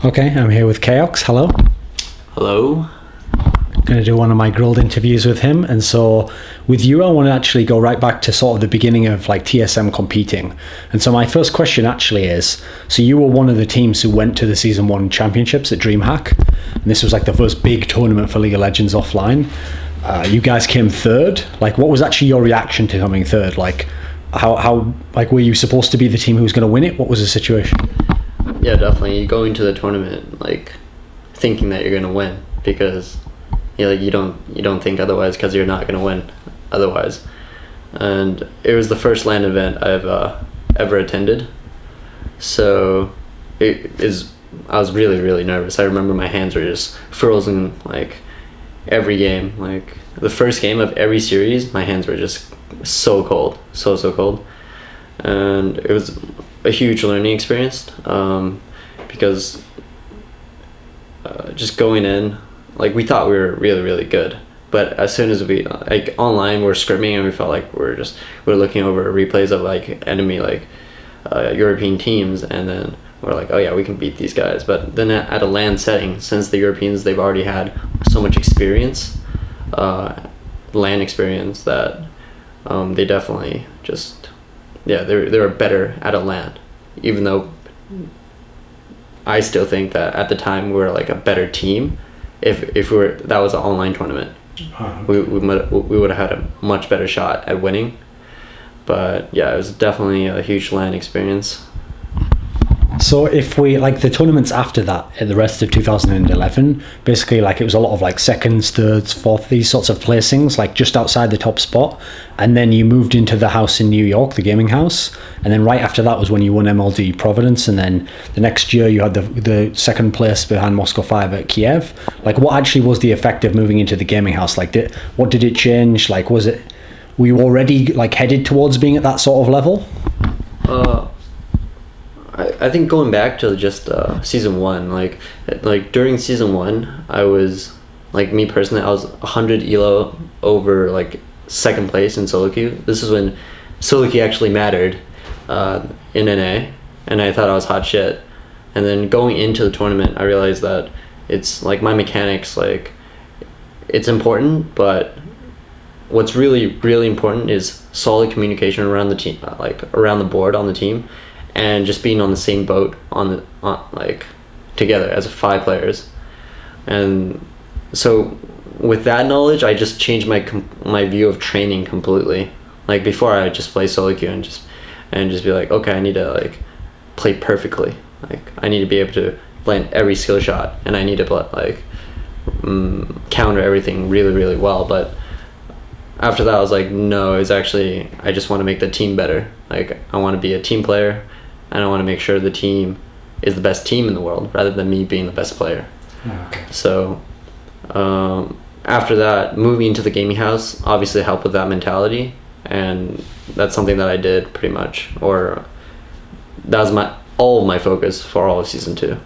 Okay, I'm here with Chaox. Hello. Hello. Going to do one of my grilled interviews with him, and so with you I want to actually go right back to sort of the beginning of like TSM competing. And so my first question actually is, so you were one of the teams who went to the season 1 championships at DreamHack, and this was like the first big tournament for League of Legends offline. You guys came third. Like, what was actually your reaction to coming third? Like, how like, were you supposed to be the team who was going to win it? What was the situation? Yeah, definitely. Going to the tournament like thinking that you're going to win, because you don't think otherwise, because you're not going to win otherwise. And it was the first LAN event I've ever attended, so I was really nervous. I remember my hands were just frozen like every game. Like the first game of every series, my hands were just so cold, so cold. And it was a huge learning experience, because just going in, like, we thought we were really good, but as soon as we like online we're scrimming and we felt like we're looking over replays of like enemy like European teams, and then we're like, oh yeah, we can beat these guys. But then at a LAN setting, since the Europeans, they've already had so much experience, LAN experience, that they definitely just, yeah, they were better at a LAN, even though I still think that at the time we were like a better team. If that was an online tournament, we would have had a much better shot at winning. But yeah, it was definitely a huge LAN experience. So if we, like, the tournaments after that, in the rest of 2011, basically like it was a lot of like seconds, thirds, fourth, these sorts of placings, like just outside the top spot. And then you moved into the house in New York, the gaming house. And then right after that was when you won MLD Providence. And then the next year you had the second place behind Moscow 5 at Kiev. Like, what actually was the effect of moving into the gaming house? Like, what did it change? Like, were you already like headed towards being at that sort of level? I think going back to just season 1, like during season 1, I was, like, me personally, I was 100 elo over like second place in solo queue. This is when solo queue actually mattered in NA, and I thought I was hot shit. And then going into the tournament, I realized that it's like my mechanics, like, it's important, but what's really important is solid communication around the team, like around the board on the team, and just being on the same boat like together as 5 players. And so with that knowledge, I just changed my view of training completely. Like, before, I would just play solo queue and just be like, okay, I need to like play perfectly. Like, I need to be able to land every skill shot, and I need to like counter everything really well. But after that, I was like, no, it's actually, I just want to make the team better. Like, I want to be a team player, and I want to make sure the team is the best team in the world rather than me being the best player. Okay. So after that, moving into the gaming house obviously helped with that mentality, and that's something that I did pretty much, or that was all of my focus for all of season 2.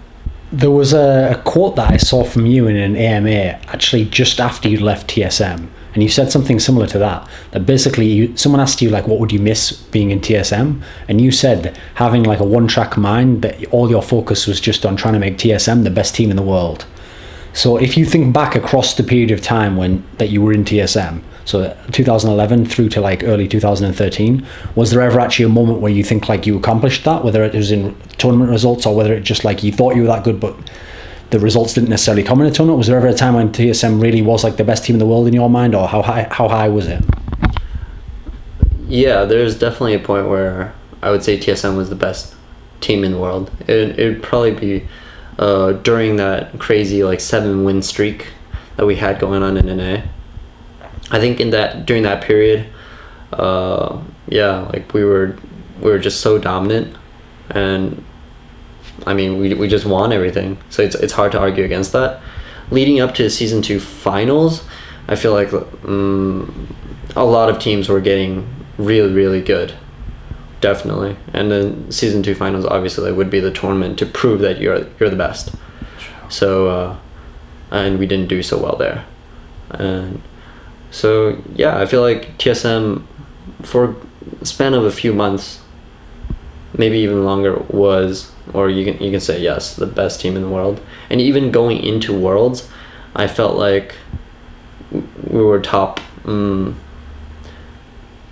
There was a quote that I saw from you in an AMA actually just after you left TSM, and you said something similar to that. That basically, someone asked you like, what would you miss being in TSM? And you said having like a one-track mind, that all your focus was just on trying to make TSM the best team in the world. So if you think back across the period of time that you were in TSM, so 2011 through to like early 2013, was there ever actually a moment where you think like you accomplished that, whether it was in tournament results or whether it just like you thought you were that good but the results didn't necessarily come in a tournament? Was there ever a time when TSM really was like the best team in the world in your mind, or how high was it? Yeah, there's definitely a point where I would say TSM was the best team in the world. It'd probably be during that crazy like 7-win streak that we had going on in NA. I think during that period, yeah, like we were just so dominant, and I mean, we just won everything. So it's hard to argue against that. Leading up to season 2 finals, I feel like a lot of teams were getting really good, definitely. And then season 2 finals obviously would be the tournament to prove that you're the best. So and we didn't do so well there. And so yeah, I feel like TSM for a span of a few months, maybe even longer, was or you can say yes, the best team in the world. And even going into Worlds, I felt like we were top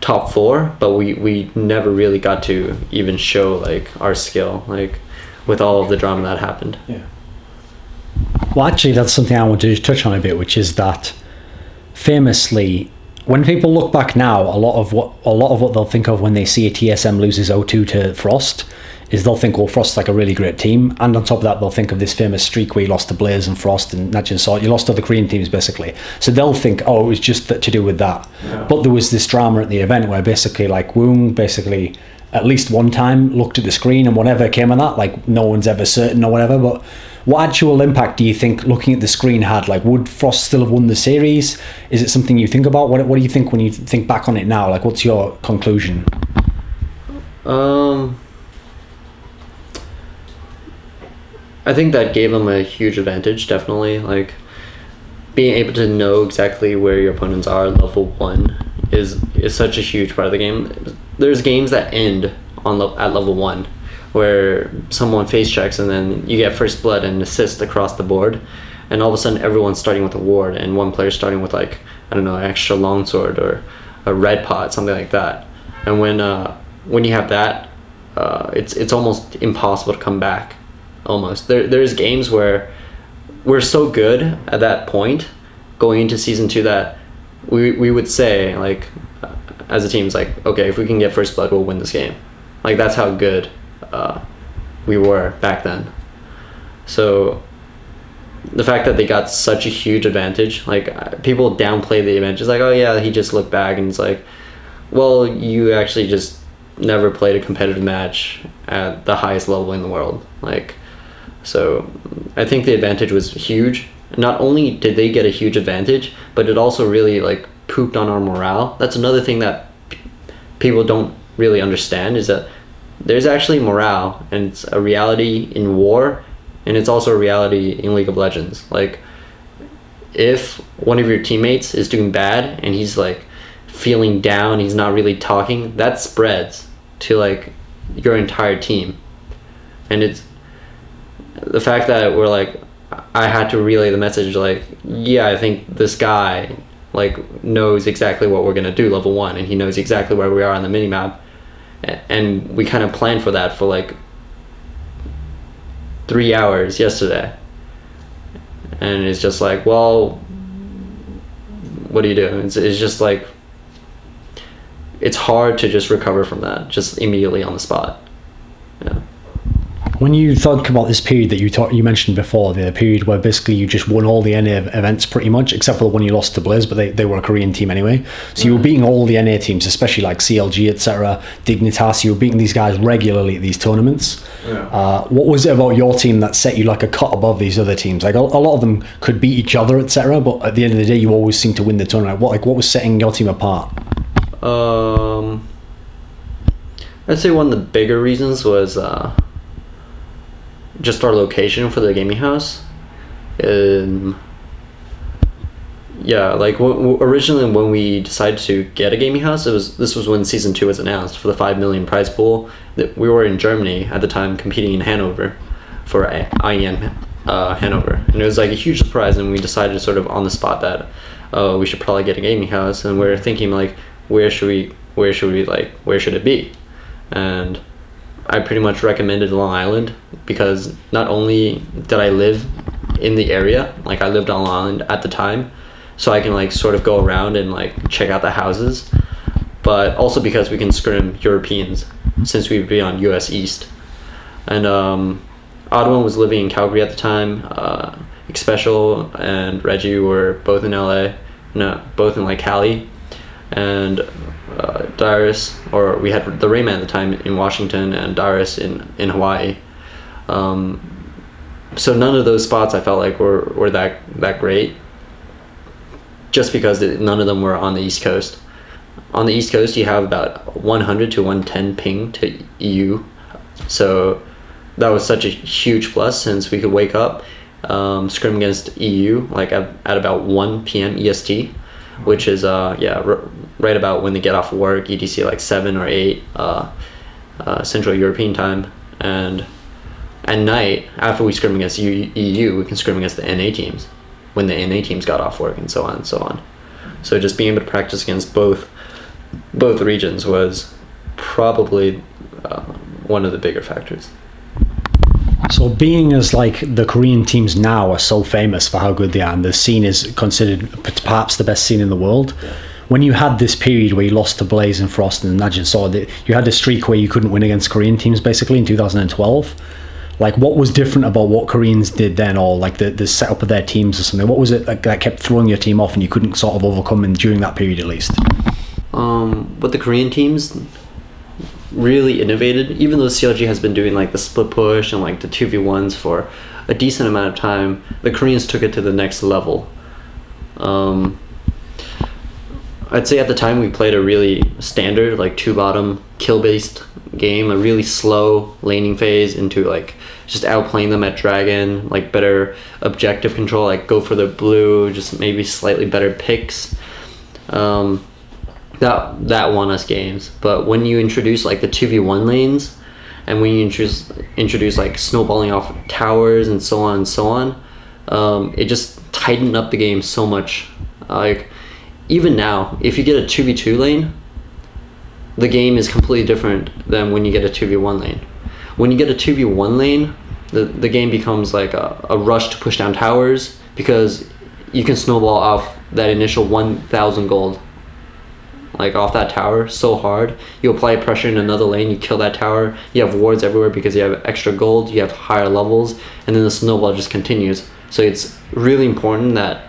4, but we never really got to even show like our skill, like with all of the drama that happened. Yeah. Well, actually, that's something I want to touch on a bit, which is that famously, when people look back now, a lot of what they'll think of when they see a TSM loses 0-2 to Frost is they'll think, well, Frost's like a really great team, and on top of that, they'll think of this famous streak where you lost to Blaze and Frost and Najin Salt. You lost to the Korean teams basically, so they'll think, oh, it was just to do with that. Yeah. But there was this drama at the event where basically, like, Woong basically at least one time looked at the screen and whatever came of that, like, no one's ever certain or whatever, but what actual impact do you think looking at the screen had? Like, would Frost still have won the series? Is it something you think about? What do you think when you think back on it now? Like, what's your conclusion? I think that gave them a huge advantage, definitely. Like, being able to know exactly where your opponents are level 1 is such a huge part of the game. There's games that end at level 1 where someone face checks and then you get first blood and assist across the board, and all of a sudden everyone's starting with a ward and one player's starting with, like, I don't know, an extra longsword or a red pot, something like that. And when you have that, it's almost impossible to come back. Almost. There's games where we're so good at that point going into season 2 that we would say, like, as a team, it's like, okay, if we can get first blood, we'll win this game. Like, that's how good we were back then. So the fact that they got such a huge advantage, like, people downplay the advantage. It's like, oh yeah, he just looked back, and it's like, well, you actually just never played a competitive match at the highest level in the world. Like, so I think the advantage was huge. Not only did they get a huge advantage, but it also really, like, pooped on our morale. That's another thing that people don't really understand, is that there's actually morale, and it's a reality in war, and it's also a reality in League of Legends. Like, if one of your teammates is doing bad and he's, like, feeling down, he's not really talking, that spreads to, like, your entire team. And it's the fact that we're, like, I had to relay the message, like, yeah, I think this guy, like, knows exactly what we're gonna do level 1, and he knows exactly where we are on the minimap, and we kind of planned for that for, like, 3 hours yesterday. And it's just like, well, what do you do? It's just like, it's hard to just recover from that just immediately on the spot. Yeah. When you think about this period that you mentioned before, the period where basically you just won all the NA events pretty much, except for the one you lost to Blaze, but they were a Korean team anyway. So you were beating all the NA teams, especially like CLG, etc., Dignitas. You were beating these guys regularly at these tournaments. Yeah. What was it about your team that set you like a cut above these other teams? Like, a lot of them could beat each other, etc., but at the end of the day, you always seem to win the tournament. What was setting your team apart? I'd say one of the bigger reasons was just our location for the gaming house. Yeah, like originally when we decided to get a gaming house, this was when season 2 was announced for the 5 million prize pool. That we were in Germany at the time competing in Hanover for IEN Hanover, and it was like a huge surprise. And we decided sort of on the spot that we should probably get a gaming house, and we were thinking, like, where should it be? And I pretty much recommended Long Island, because not only did I live in the area, like, I lived on Long Island at the time, so I can, like, sort of go around and, like, check out the houses, but also because we can scrim Europeans since we would be on US East. And TheOddOne was living in Calgary at the time. Xpecial and Reggie were both in LA, both in, like, Cali, and Dyrus, or we had the Rayman at the time in Washington, and Dyrus in Hawaii. So none of those spots I felt like were that great, just because none of them were on the East Coast. On the East Coast, you have about 100 to 110 ping to EU, so that was such a huge plus, since we could wake up, scrim against EU like at about 1 p.m. EST, which is right about when they get off work, EDC, like 7 or 8 Central European time. And at night, after we scrim against EU, we can scrim against the NA teams when the NA teams got off work, and so on and so on. So just being able to practice against both regions was probably one of the bigger factors. So being as like the Korean teams now are so famous for how good they are, and the scene is considered perhaps the best scene in the world, when you had this period where you lost to Blaze and Frost and Najin Sword, you had a streak where you couldn't win against Korean teams basically in 2012. Like, what was different about what Koreans did then, or like the setup of their teams or something? What was it that kept throwing your team off and you couldn't sort of overcome during that period at least? What the Korean teams really innovated, even though CLG has been doing like the split push and like the 2v1s for a decent amount of time, the Koreans took it to the next level. I'd say at the time we played a really standard like 2-bottom kill based game, a really slow laning phase into like just outplaying them at Dragon, like better objective control, like go for the blue, just maybe slightly better picks. That won us games. But when you introduce like the 2v1 lanes, and when you introduce like snowballing off towers and so on, it just tightened up the game so much. Like even now, if you get a 2v2 lane, the game is completely different than when you get a 2v1 lane. When you get a 2v1 lane, the game becomes like a rush to push down towers, because you can snowball off that initial 1,000 gold, like off that tower so hard. You apply pressure in another lane, you kill that tower, you have wards everywhere because you have extra gold, you have higher levels, and then the snowball just continues. So it's really important that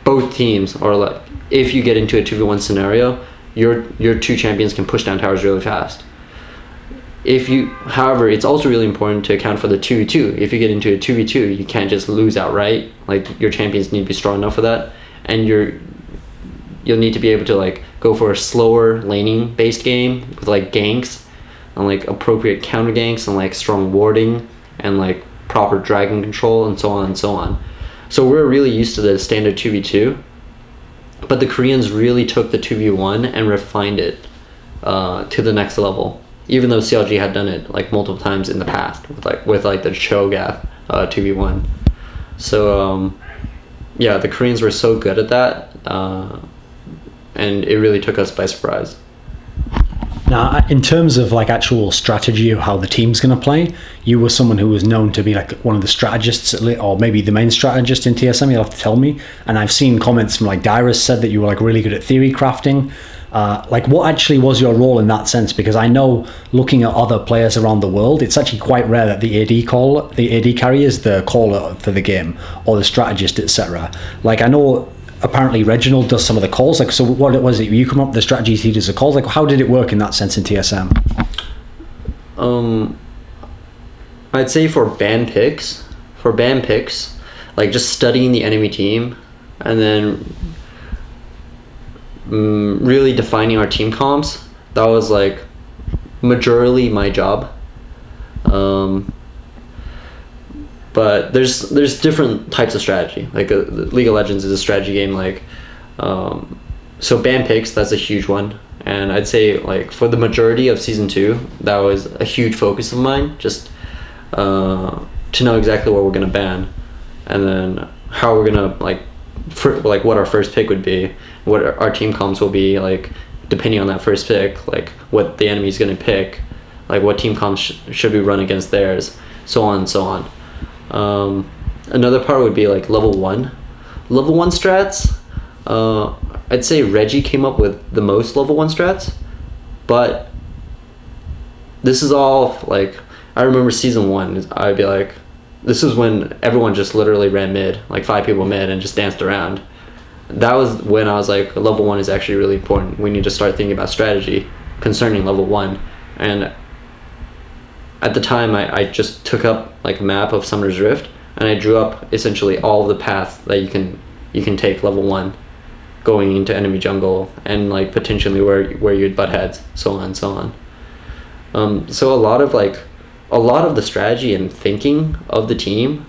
both teams, or like if you get into a 2v1 scenario, your two champions can push down towers really fast. However, it's also really important to account for the 2v2. If you get into a 2v2, you can't just lose outright. Like your champions need to be strong enough for that, and you'll need to be able to like go for a slower laning based game with like ganks and like appropriate counter ganks and like strong warding and like proper dragon control and so on and so on. So we're really used to the standard 2v2, but the Koreans really took the 2v1 and refined it to the next level, even though CLG had done it like multiple times in the past with the Cho'Gath 2v1. So yeah, the Koreans were so good at that, and it really took us by surprise. Now, in terms of like actual strategy of how the team's going to play, you were someone who was known to be like one of the strategists, or maybe the main strategist in TSM. You'll have to tell me. And I've seen comments from like Dyrus said that you were like really good at theory crafting. Like, what actually was your role in that sense? Because I know, looking at other players around the world, it's actually quite rare that the AD carry is the caller for the game, or the strategist, etc. Like, I know apparently Reginald does some of the calls. Like, so what was it? You come up with the strategies, he does the calls. Like, how did it work in that sense in TSM? I'd say for ban picks, like just studying the enemy team, and then really defining our team comps, that was like majorly my job. But there's different types of strategy. Like League of Legends is a strategy game. Like, so ban picks, that's a huge one. And I'd say like for the majority of season 2, that was a huge focus of mine. Just to know exactly what we're gonna ban, and then how we're gonna like what our first pick would be, what our team comps will be, like depending on that first pick, like what the enemy's gonna pick, like what team comps should we run against theirs, so on and so on. Another part would be like level 1 strats. I'd say Reggie came up with the most level 1 strats, but this is all like, I remember season 1, I'd be like, this is when everyone just literally ran mid, like 5 people mid, and just danced around. That was when I was like, level 1 is actually really important. We need to start thinking about strategy concerning level 1. And at the time, I just took up like a map of Summoner's Rift, and I drew up essentially all of the paths that you can take level 1, going into enemy jungle, and like potentially where you'd butt heads, so on and so on. So a lot of the strategy and thinking of the team,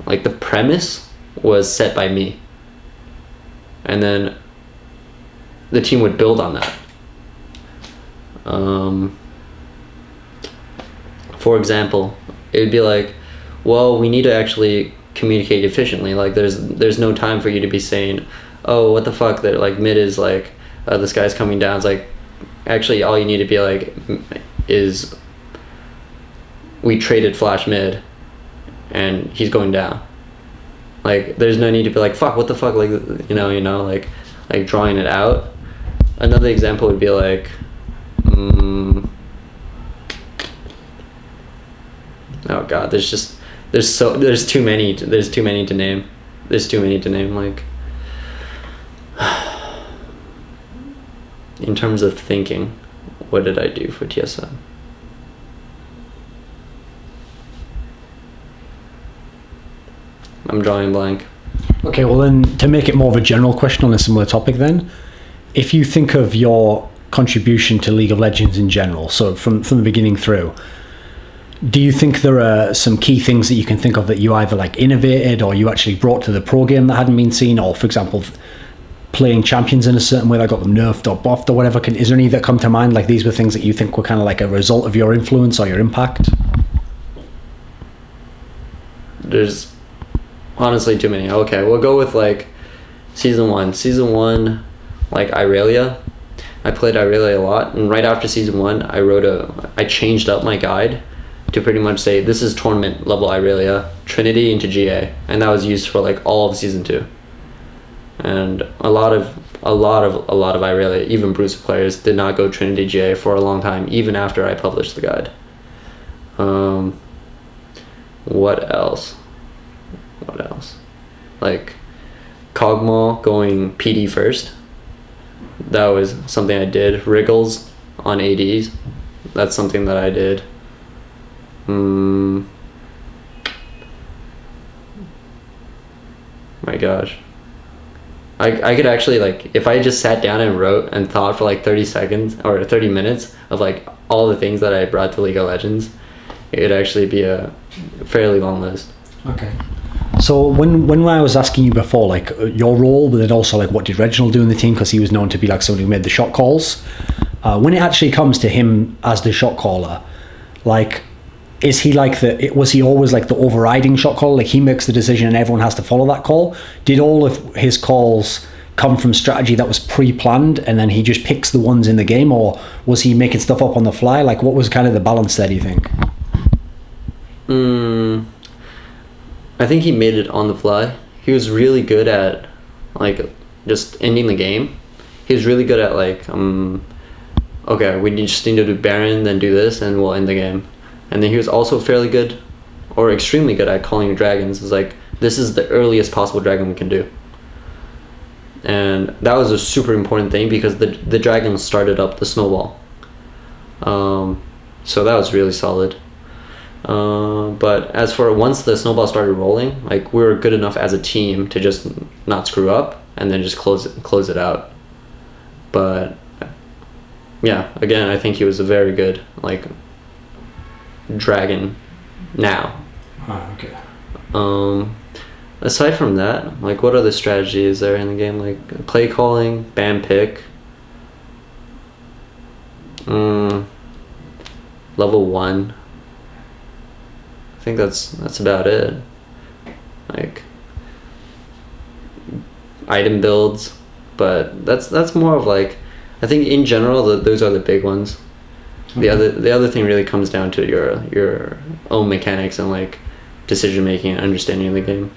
like the premise, was set by me, and then the team would build on that. For example, it would be like, well, we need to actually communicate efficiently. Like there's no time for you to be saying, oh, what the fuck, that like mid is like this guy's coming down. It's like, actually all you need to be like is we traded flash mid and he's going down. Like there's no need to be like, fuck, what the fuck, like you know like drawing it out. Another example would be like oh god, there's too many to name. Like in terms of thinking, what did I do for TSM? I'm drawing blank. Okay, well then, to make it more of a general question on a similar topic then, if you think of your contribution to League of Legends in general, so from the beginning through, do you think there are some key things that you can think of that you either like innovated or you actually brought to the pro game that hadn't been seen, or for example, playing champions in a certain way that got them nerfed or buffed or whatever? Is there any that come to mind, like these were things that you think were kind of like a result of your influence or your impact? There's honestly too many. Okay, we'll go with like season one, like Irelia. I played Irelia a lot, and right after season one I changed up my guide to pretty much say this is tournament level Irelia, Trinity into GA, and that was used for like all of season 2. And a lot of Irelia, even Bruiser players, did not go Trinity GA for a long time, even after I published the guide. What else? Like Kog'Maw going PD first. That was something I did. Wriggles on ADs. That's something that I did. My gosh. I could actually, like, if I just sat down and wrote and thought for like 30 seconds or 30 minutes of like all the things that I brought to League of Legends, it would actually be a fairly long list. Okay. So when I was asking you before, like your role, but then also like what did Reginald do in the team, because he was known to be like somebody who made the shot calls. When it actually comes to him as the shot caller, like, is he like was he always like the overriding shot caller? Like he makes the decision and everyone has to follow that call? Did all of his calls come from strategy that was pre-planned and then he just picks the ones in the game, or was he making stuff up on the fly? Like what was kind of the balance there, do you think? I think he made it on the fly. He was really good at like just ending the game. He was really good at like okay, we just need to do Baron, then do this, and we'll end the game. And then he was also fairly good, or extremely good, at calling dragons. It's like, this is the earliest possible dragon we can do. And that was a super important thing because the dragon started up the snowball. So that was really solid. But as for once the snowball started rolling, like we were good enough as a team to just not screw up and then just close it out. But yeah, again, I think he was a very good like dragon now. Okay. Aside from that, like what other strategy is there in the game? Like play calling, ban pick, level 1. I think that's about it. Like item builds, but that's more of like, I think in general those are the big ones. Okay. The other thing really comes down to your own mechanics and like decision making and understanding of the game.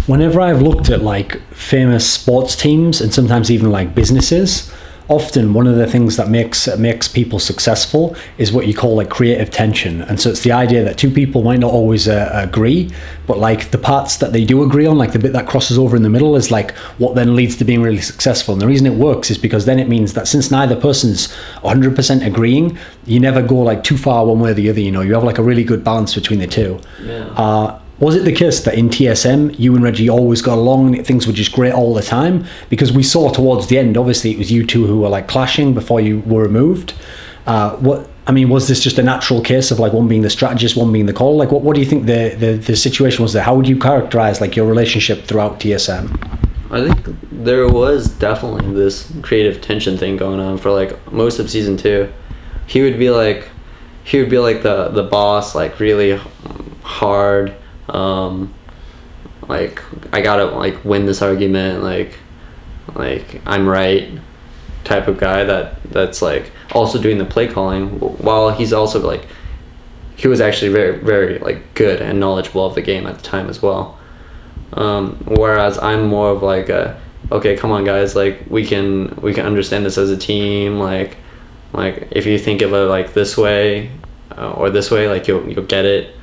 Whenever I've looked at like famous sports teams and sometimes even like businesses, often one of the things that makes people successful is what you call like creative tension. And so it's the idea that two people might not always agree, but like the parts that they do agree on, like the bit that crosses over in the middle, is like what then leads to being really successful. And the reason it works is because then it means that since neither person's 100% agreeing, you never go like too far one way or the other. You know, you have like a really good balance between the two. Yeah. Was it the case that in TSM, you and Reggie always got along and things were just great all the time? Because we saw towards the end, obviously, it was you two who were like clashing before you were removed. Was this just a natural case of like one being the strategist, one being the caller? Like, what do you think the situation was there? How would you characterize like your relationship throughout TSM? I think there was definitely this creative tension thing going on for like most of season 2. He would be like, he would be like the boss, like really hard, like I gotta like win this argument, like I'm right type of guy that's like also doing the play calling while he's also like he was actually very very like good and knowledgeable of the game at the time as well. Whereas I'm more of like a, okay, come on guys, like we can understand this as a team, like if you think of it like this way or this way, like you'll get it.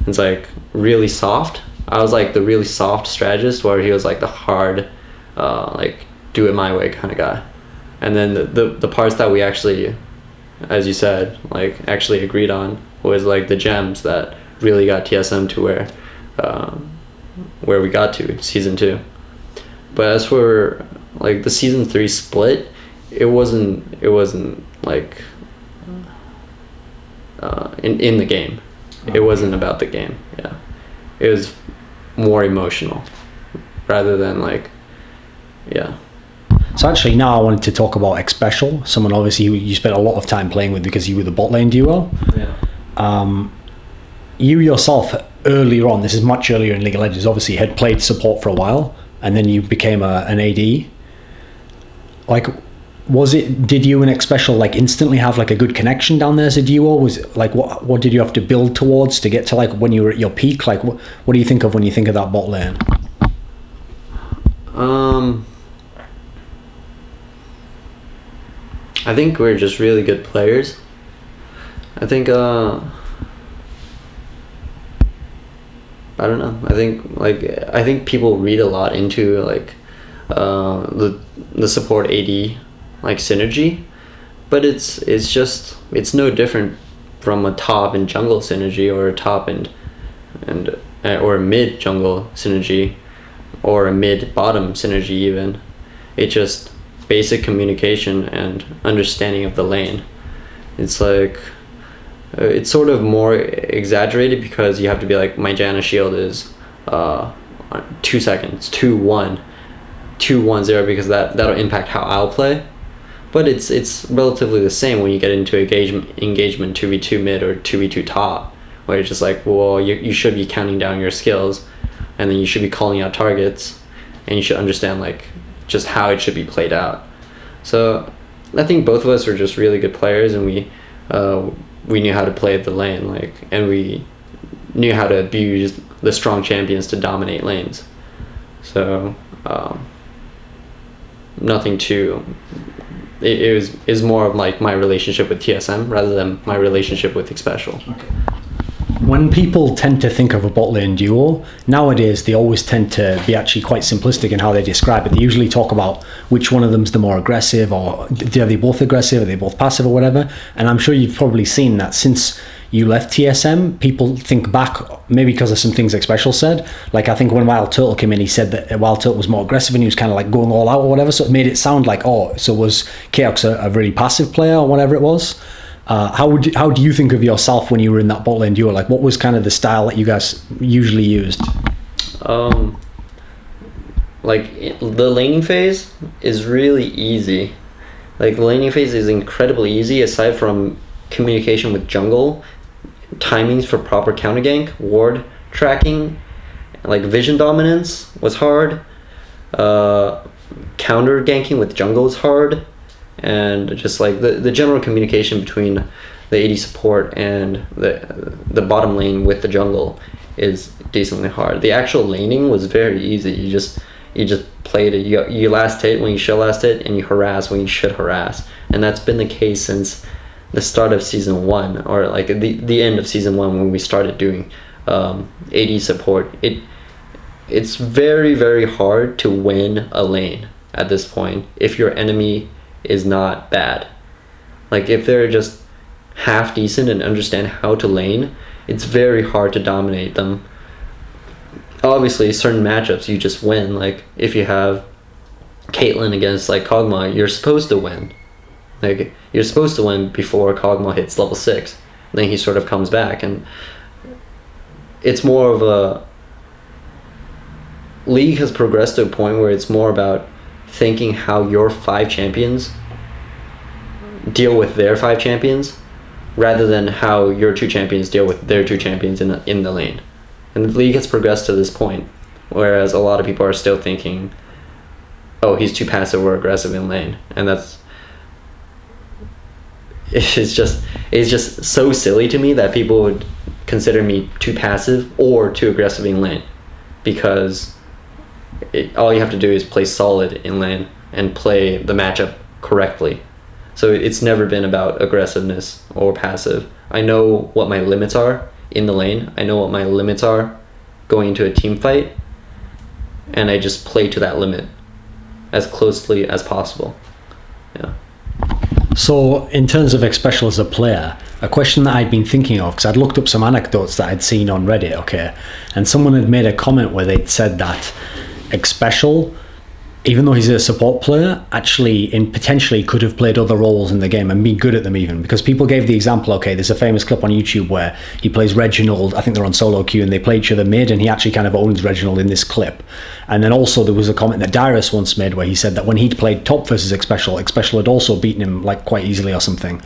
It's like really soft. I was like the really soft strategist, where he was like the hard like do it my way kind of guy. And then the parts that we actually, as you said, like actually agreed on was like the gems that really got TSM to where we got to season 2. But as for like the season 3 split, it wasn't like in the game. It wasn't about the game. Yeah, it was more emotional rather than like, yeah. So actually now I wanted to talk about Xpecial, someone obviously you spent a lot of time playing with because you were the bot lane duo. Yeah. You yourself earlier on, this is much earlier in League of Legends, obviously had played support for a while and then you became an AD. Like, did you and Xpecial like instantly have like a good connection down there as a duo? Was it, like what did you have to build towards to get to like when you were at your peak? Like what do you think of when you think of that bot lane? I think we're just really good players. I think I don't know. I think people read a lot into like the support AD like synergy, but it's no different from a top and jungle synergy, or a top and or a mid jungle synergy, or a mid bottom synergy even. It's just basic communication and understanding of the lane. It's like it's sort of more exaggerated because you have to be like, my Janna shield is 2 seconds, 2-1, 2-1-0, because that'll impact how I'll play. But it's relatively the same when you get into engagement 2v2 mid or 2v2 top, where it's just like, well, you should be counting down your skills, and then you should be calling out targets, and you should understand like just how it should be played out. So I think both of us are just really good players, and we knew how to play the lane, like, and we knew how to abuse the strong champions to dominate lanes. So nothing too. It was more of like my relationship with TSM rather than my relationship with Xpecial. Okay. When people tend to think of a bot lane duo, nowadays they always tend to be actually quite simplistic in how they describe it. They usually talk about which one of them's the more aggressive, or are they both aggressive, are they both passive or whatever. And I'm sure you've probably seen that since you left TSM, people think back, maybe because of some things Xpecial said. Like I think when Wild Turtle came in, he said that Wild Turtle was more aggressive and he was kind of like going all out or whatever. So it made it sound like, oh, so was Chaox a really passive player or whatever it was. How do you think of yourself when you were in that bot lane duo? Like, what was kind of the style that you guys usually used? Like the laning phase is really easy. Like the laning phase is incredibly easy, aside from communication with jungle, timings for proper counter gank, ward tracking, like vision dominance was hard. Counter ganking with jungle is hard. And just like the general communication between the AD support and the bottom lane with the jungle is decently hard. The actual laning was very easy. You just played it. You last hit when you should last hit, and you harass when you should harass. And that's been the case since the start of season 1, or like the end of season 1, when we started doing AD support. It's very very hard to win a lane at this point if your enemy is not bad. Like if they're just half decent and understand how to lane, it's very hard to dominate them. Obviously certain matchups you just win, like if you have Caitlyn against like Kog'Maw, you're supposed to win. Like you're supposed to win before Kog'Maw hits level 6. Then he sort of comes back, and it's more of a League has progressed to a point where it's more about thinking how your 5 champions deal with their 5 champions, rather than how your two champions deal with their two champions in the lane. And the league has progressed to this point, whereas a lot of people are still thinking, oh, he's too passive or aggressive in lane, and it's just so silly to me that people would consider me too passive or too aggressive in lane, because all you have to do is play solid in lane and play the matchup correctly. So it's never been about aggressiveness or passive. I know what my limits are in the lane. I know what my limits are going into a team fight, and I just play to that limit as closely as possible. Yeah. So in terms of Xpecial as a player, a question that I'd been thinking of, because I'd looked up some anecdotes that I'd seen on Reddit, okay, and someone had made a comment where they'd said that Xpecial, even though he's a support player, actually potentially could have played other roles in the game and been good at them even, because people gave the example, okay, there's a famous clip on YouTube where he plays Reginald, I think they're on solo queue, and they play each other mid, and he actually kind of owns Reginald in this clip. And then also there was a comment that Dyrus once made where he said that when he'd played top versus Xpecial had also beaten him like quite easily or something.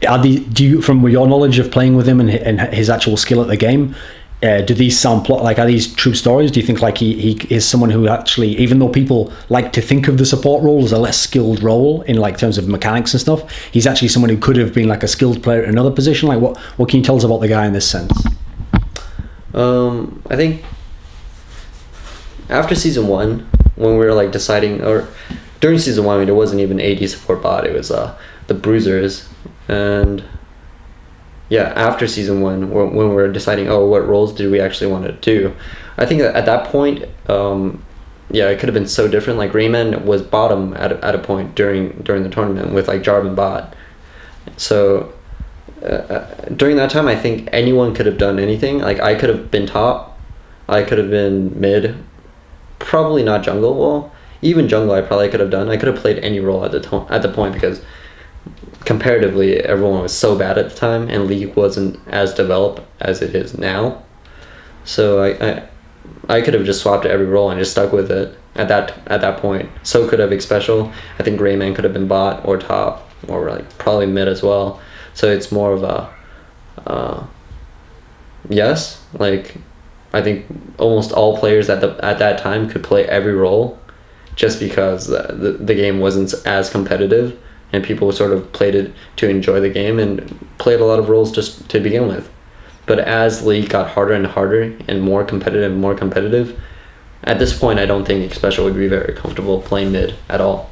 Do you, from your knowledge of playing with him and his actual skill at the game, do these sound like, are these true stories? Do you think like he is someone who actually, even though people like to think of the support role as a less skilled role in like terms of mechanics and stuff, he's actually someone who could have been like a skilled player in another position? Like what can you tell us about the guy in this sense? I think after season 1, when we were like deciding, or during season 1, there wasn't even AD support bot, it was the bruisers. And yeah, after season 1, when we were deciding, what roles did we actually want to do, I think that at that point, it could have been so different. Like Rayman was bottom at a point during the tournament with like Jarvan bot. So during that time, I think anyone could have done anything. Like I could have been top, I could have been mid, probably not jungle. Well, even jungle I probably could have done. I could have played any role at the point, because comparatively everyone was so bad at the time and League wasn't as developed as it is now. So I could have just swapped every role and just stuck with it at that point. So could have Xpecial. I think Rayman could have been bot or top or like probably mid as well. So it's more of a yes, like I think almost all players at that time could play every role, just because the game wasn't as competitive and people sort of played it to enjoy the game and played a lot of roles just to begin with. But as League got harder and harder and more competitive, at this point I don't think Xpecial would be very comfortable playing mid at all.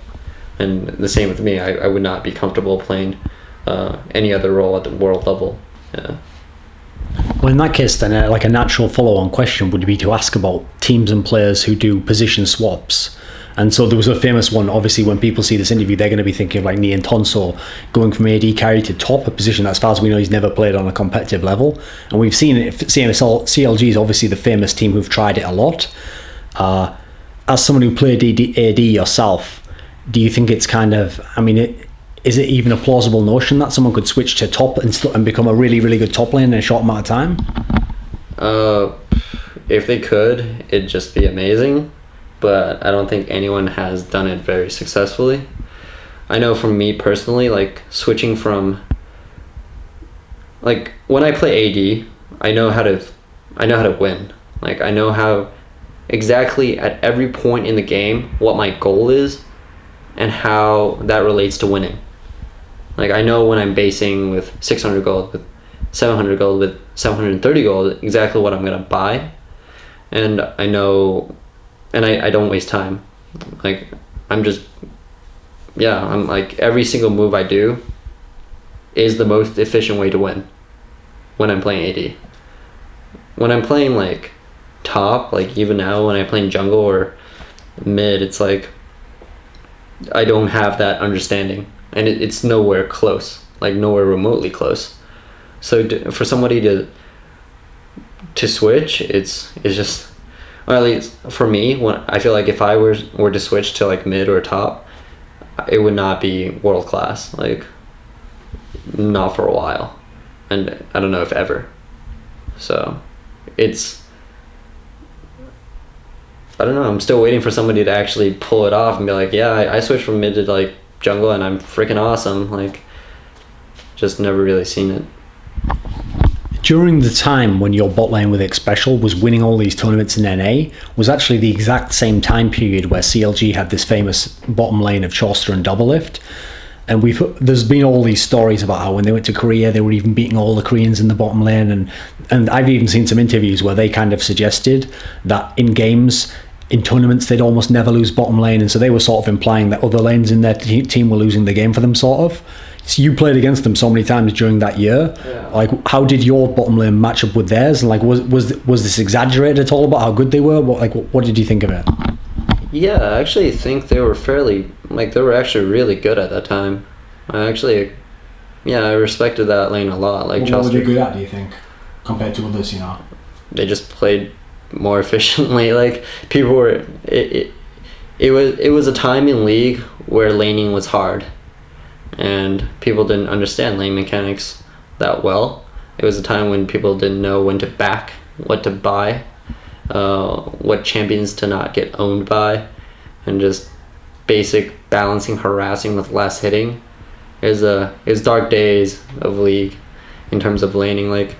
And the same with me, I would not be comfortable playing any other role at the world level. Yeah. Well, in that case, then, like a natural follow-on question would be to ask about teams and players who do position swaps. And so there was a famous one, obviously, when people see this interview, they're going to be thinking of like Ni and Tonso going from AD carry to top, a position that, as far as we know, he's never played on a competitive level. And we've seen it, CLG is obviously the famous team who've tried it a lot. As someone who played AD yourself, do you think it's kind of, is it even a plausible notion that someone could switch to top and become a really, really good top lane in a short amount of time? If they could, it'd just be amazing. But I don't think anyone has done it very successfully. I know for me personally, like switching from, like when I play AD, I know how to win. Like I know how exactly at every point in the game what my goal is and how that relates to winning. Like I know when I'm basing with 600 gold, with 700 gold, with 730 gold, exactly what I'm gonna buy, and I know. And I don't waste time. Like I'm like every single move I do is the most efficient way to win when I'm playing AD. When I'm playing like top, like even now when I'm playing jungle or mid, it's like I don't have that understanding, and it's nowhere close, like nowhere remotely close. So for somebody to switch, it's just, or at least for me, when I feel like if I were to switch to like mid or top, it would not be world class, like not for a while, and I don't know if ever. So I don't know, I'm still waiting for somebody to actually pull it off and be like, yeah, I switched from mid to like jungle and I'm freaking awesome. Like just never really seen it. During the time when your bot lane with Xpecial was winning all these tournaments in NA, was actually the exact same time period where CLG had this famous bottom lane of Chauster and Doublelift. And there's been all these stories about how when they went to Korea, they were even beating all the Koreans in the bottom lane. And I've even seen some interviews where they kind of suggested that in games, in tournaments, they'd almost never lose bottom lane. And so they were sort of implying that other lanes in their team were losing the game for them, sort of. So you played against them so many times during that year. Yeah. Like, how did your bottom lane match up with theirs? And like, was this exaggerated at all about how good they were? What did you think of it? Yeah, I actually think they were they were actually really good at that time. I respected that lane a lot. Like, what were they good at, do you think, compared to others, They just played more efficiently. Like, people were... It was a time in League where laning was hard. And people didn't understand lane mechanics that well. It was a time when people didn't know when to back, what to buy, what champions to not get owned by, and just basic balancing, harassing with less hitting. It was dark days of League in terms of laning. Like,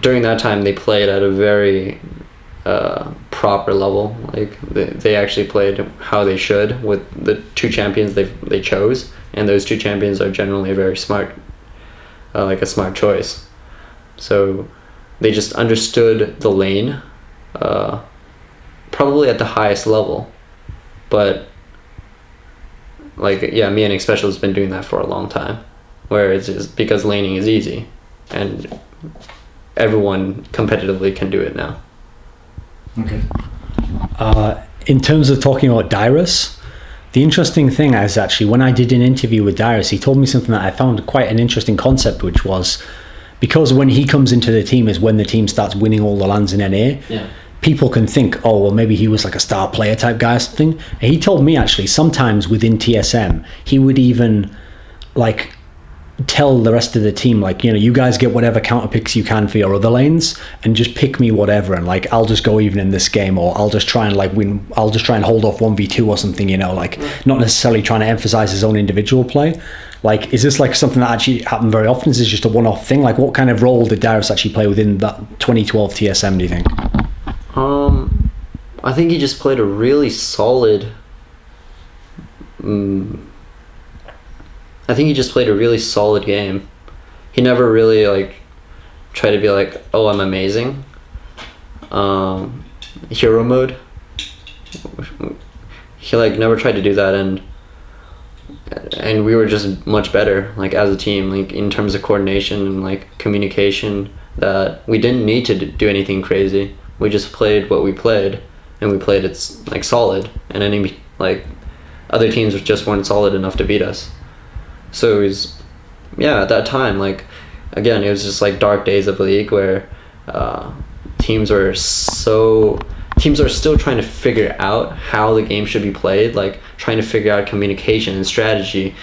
during that time, they played at a very proper level. Like, they actually played how they should with the two champions they chose. And those two champions are generally very smart, like a smart choice. So they just understood the lane, probably at the highest level. But me and Xpecial has been doing that for a long time, where it's just because laning is easy, and everyone competitively can do it now. Okay. In terms of talking about Dyrus, the interesting thing is actually when I did an interview with Dyrus, he told me something that I found quite an interesting concept, which was because when he comes into the team is when the team starts winning all the lands in NA. Yeah. People can think, oh, well, maybe he was like a star player type guy or something. And he told me actually sometimes within TSM, he would even like tell the rest of the team, like, you guys get whatever counter picks you can for your other lanes and just pick me whatever, and like I'll just go even in this game, or I'll just try and like win, I'll just try and hold off 1v2 or something, like not necessarily trying to emphasize his own individual play. Like, is this like something that actually happened very often? Is this just a one-off thing? Like, what kind of role did Dyrus actually play within that 2012 TSM, do you think? I think he just played a really solid game. He never really like tried to be like, oh, I'm amazing. Hero mode. He like never tried to do that, and we were just much better like as a team, like in terms of coordination and like communication, that we didn't need to do anything crazy. We just played what we played, and we played it like solid, and any like other teams just weren't solid enough to beat us. So it was, at that time, like, again, it was just like dark days of League where teams are still trying to figure out how the game should be played, like trying to figure out communication and strategy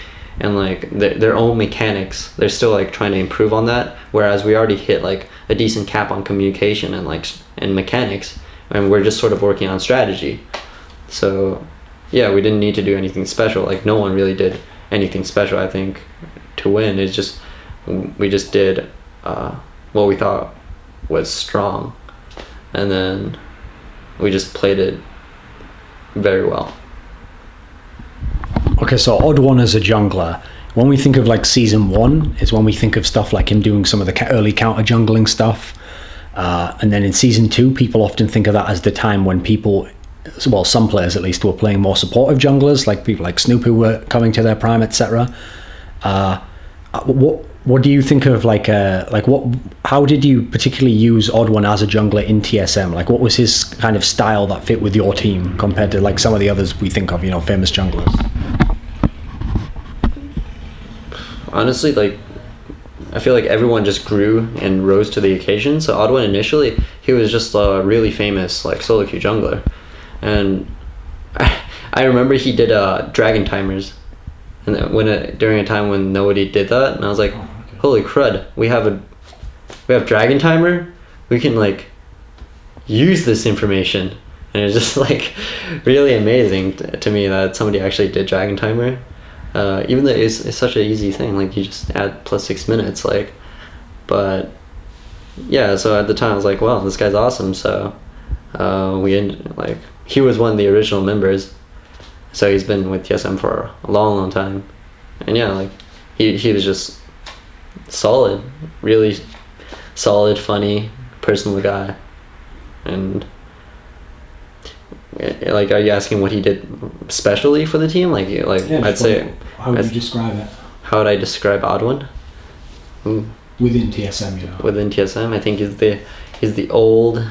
and like their own mechanics. They're still like trying to improve on that, whereas we already hit like a decent cap on communication and mechanics, and we're just sort of working on strategy. So we didn't need to do anything special. Like, no one really did anything special, I think, to win. It's just we just did what we thought was strong, and then we just played it very well. Okay, so TheOddOne as a jungler, when we think of like season 1 is when we think of stuff like him doing some of the early counter jungling stuff, and then in season 2 people often think of that as the time when people, well, some players at least, were playing more supportive junglers, like people like Snoop who were coming to their prime, etc. What do you think of how did you particularly use TheOddOne as a jungler in TSM? Like, what was his kind of style that fit with your team compared to like some of the others we think of, famous junglers? Honestly, like, I feel like everyone just grew and rose to the occasion. So TheOddOne initially, he was just a really famous like solo queue jungler, and I remember he did dragon timers, and during a time when nobody did that, and I was like, holy crud, we have dragon timer, we can like use this information. And it's just like really amazing to me that somebody actually did dragon timer. Even though it's such an easy thing, like you just add plus 6 minutes, like, but yeah, so at the time I was like, wow, this guy's awesome. So he was one of the original members, so he's been with TSM for a long time, and yeah, like he was just solid, really solid, funny, personal guy. And like, are you asking what he did specially for the team? Like yeah, I'd say, how would you describe it? How would I describe OddOne? Within TSM, you know. Within TSM, I think he's the old.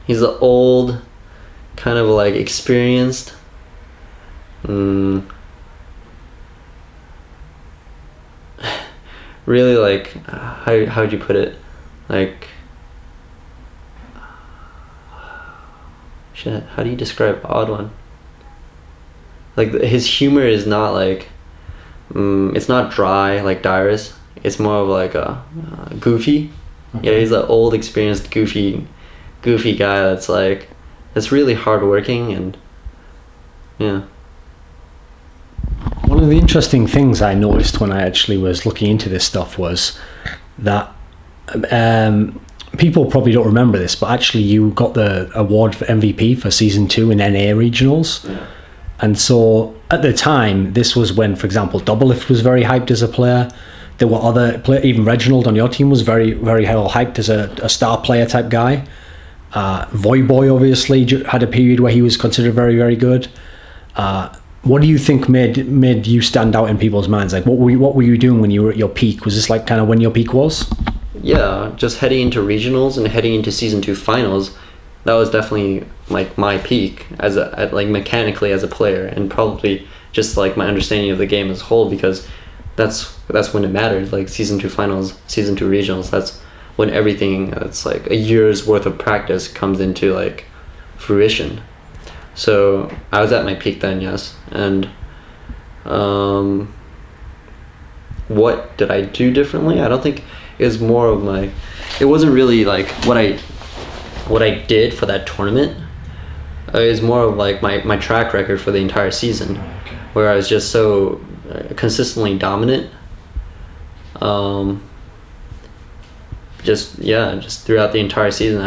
He's the old, kind of like experienced. Really, like, how would you put it? Like, shit, how do you describe OddOne? Like, his humor is not like, it's not dry like Dyrus. It's more of like a goofy. Okay. Yeah, he's an old, experienced, goofy guy that's really hardworking, and yeah. One of the interesting things I noticed when I actually was looking into this stuff was that people probably don't remember this, but actually you got the award for MVP for season 2 in NA regionals. Yeah. And so at the time, this was when, for example, Doublelift was very hyped as a player. There were other players, even Reginald on your team was very, very well hyped as a star player type guy. Voyboy obviously had a period where he was considered very, very good. What do you think made you stand out in people's minds? Like, what were you doing when you were at your peak? Was this like kind of when your peak was? Yeah, just heading into regionals and heading into season 2 finals. That was definitely like my peak like mechanically as a player, and probably just like my understanding of the game as a whole, because that's when it mattered. Like season 2 finals, season 2 regionals. That's when everything that's like a year's worth of practice comes into like fruition. So I was at my peak then, yes. And what did I do differently? I don't think it was more of my. It wasn't really like what I did for that tournament. It was more of like my track record for the entire season, where I was just so consistently dominant. Just throughout the entire season,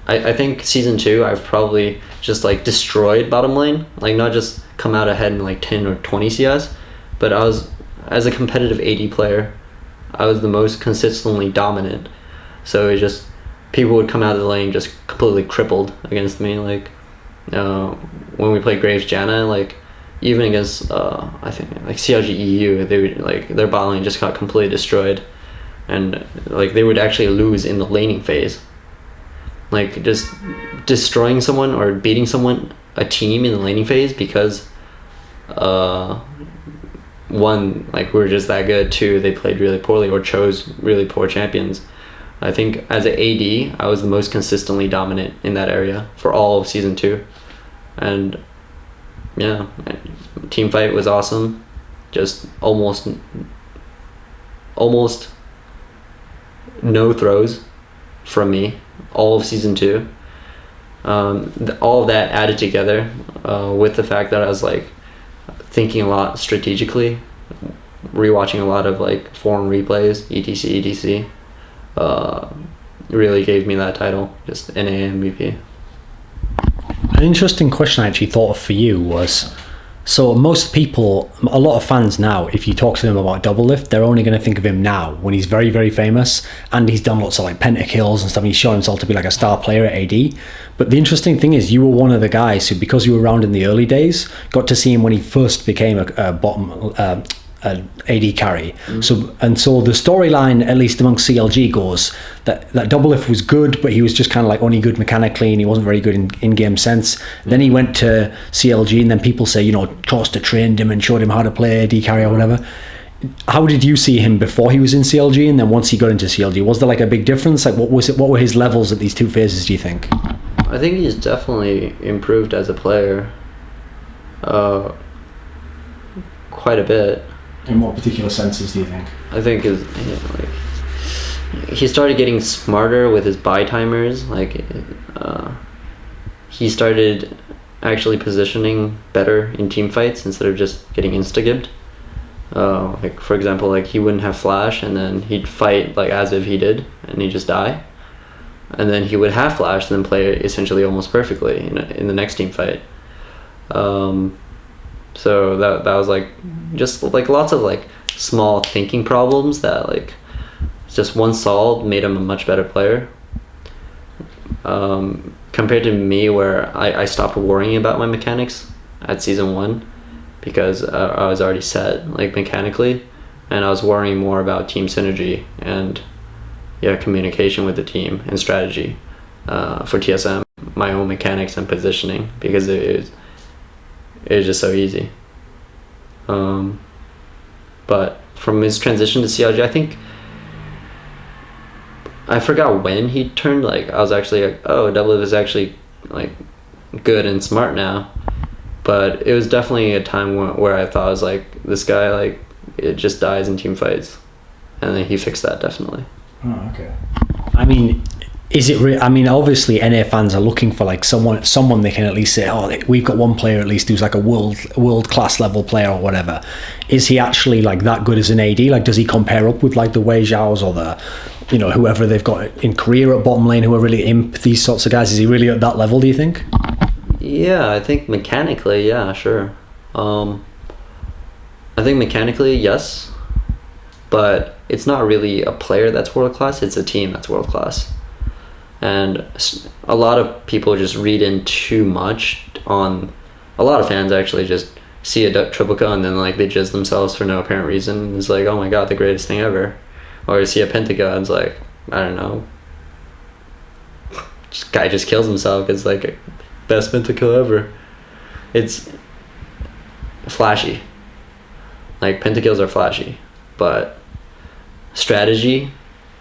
I think season 2 I've probably just like destroyed bottom lane, like not just come out ahead in like 10 or 20 CS, but I was, as a competitive AD player, I was the most consistently dominant. So it just, people would come out of the lane just completely crippled against me. Like when we played Graves Janna, like even against I think like CLG EU, they would like their bot lane just got completely destroyed, and like they would actually lose in the laning phase. Like just destroying someone or beating a team in the laning phase because one, like we're just that good, two, they played really poorly or chose really poor champions. I think as an AD, I was the most consistently dominant in that area for all of season 2. And yeah, team fight was awesome. Just almost no throws from me all of season 2. All of that added together with the fact that I was like thinking a lot strategically, rewatching a lot of like foreign replays, etc. Really gave me that title, just NA MVP. An interesting question I actually thought of for you was, so most people, a lot of fans now, if you talk to them about Doublelift, they're only going to think of him now when he's very, very famous, and he's done lots of like pentakills and stuff, and he's shown himself to be like a star player at AD. But the interesting thing is, you were one of the guys who, because you were around in the early days, got to see him when he first became a bottom AD carry. So the storyline, at least among CLG, goes that Doublelift was good, but he was just kind of like only good mechanically, and he wasn't very good in game sense. Then he went to CLG, and then people say, Chauster trained him and showed him how to play AD carry or whatever. How did you see him before he was in CLG, and then once he got into CLG? Was there like a big difference? Like, what were his levels at these two phases, do you think? I think he's definitely improved as a player quite a bit. In what particular senses do you think? I think he started getting smarter with his buy timers. Like he started actually positioning better in team fights instead of just getting insta-gibbed. Like for example, like he wouldn't have flash and then he'd fight like as if he did and he'd just die, and then he would have flash and then play essentially almost perfectly in the next team fight. So that was like just like lots of like small thinking problems that like just one solved made him a much better player. Compared to me, where I stopped worrying about my mechanics at season 1 because I was already set like mechanically, and I was worrying more about team synergy and communication with the team and strategy for TSM, my own mechanics and positioning, because it was just so easy. But from his transition to CLG, I think I forgot when he turned, like I was actually like, oh, Doublelift is actually like good and smart now. But it was definitely a time where I thought I was like, this guy, like, it just dies in team fights, and then he fixed that definitely. Oh, okay. I mean, is it? I mean, obviously, NA fans are looking for like someone they can at least say, oh, we've got one player at least who's like a world class level player or whatever. Is he actually like that good as an AD? Like, does he compare up with like the WeiXiaos or the, whoever they've got in Korea at bottom lane who are really imp, these sorts of guys? Is he really at that level, do you think? Yeah, I think mechanically, yeah, sure. I think mechanically, yes, but it's not really a player that's world class, it's a team that's world class. And a lot of people just read in too much on, a lot of fans actually just see a triple kill and then like they jizz themselves for no apparent reason. It's like, oh my god, the greatest thing ever. Or see a pentakill and it's like, I don't know, this guy just kills himself. It's like best pentakill ever. It's flashy. Like pentakills are flashy, but strategy,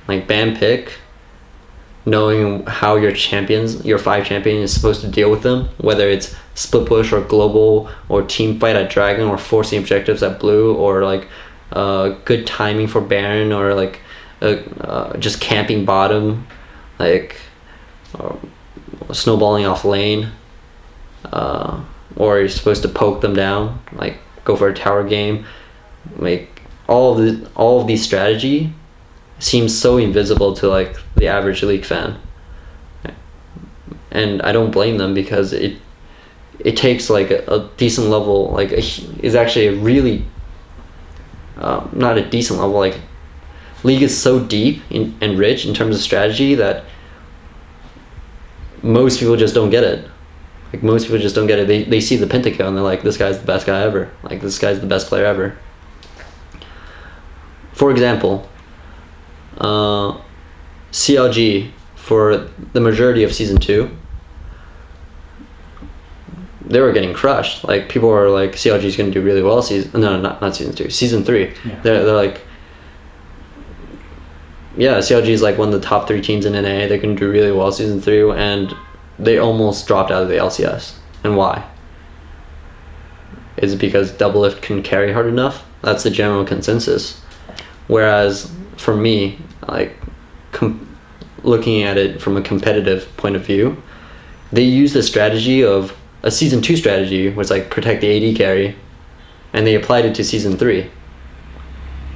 like bam pick, knowing how your 5 champion is supposed to deal with them, whether it's split push or global or team fight at dragon or forcing objectives at blue, or like good timing for Baron, or like just camping bottom, like snowballing off lane, or you're supposed to poke them down, like go for a tower game. Like all of these strategy seems so invisible to like the average League fan, and I don't blame them, because it takes like a decent level, like is actually a really not a decent level, like League is so deep and rich in terms of strategy that most people just don't get it. Like most people just don't get it. They see the pentakill and they're like, this guy's the best guy ever, like this guy's the best player ever. For example, CLG for the majority of season 2, they were getting crushed. Like people were like, CLG is going to do really well not season 2, season 3. Yeah. They're like, yeah, CLG is like one of the top 3 teams in NA. They're going to do really well season 3, and they almost dropped out of the LCS. And why? Is it because Doublelift couldn't carry hard enough? That's the general consensus. Whereas for me, like looking at it from a competitive point of view, they used the strategy of a season 2 strategy, was like protect the AD carry, and they applied it to season 3.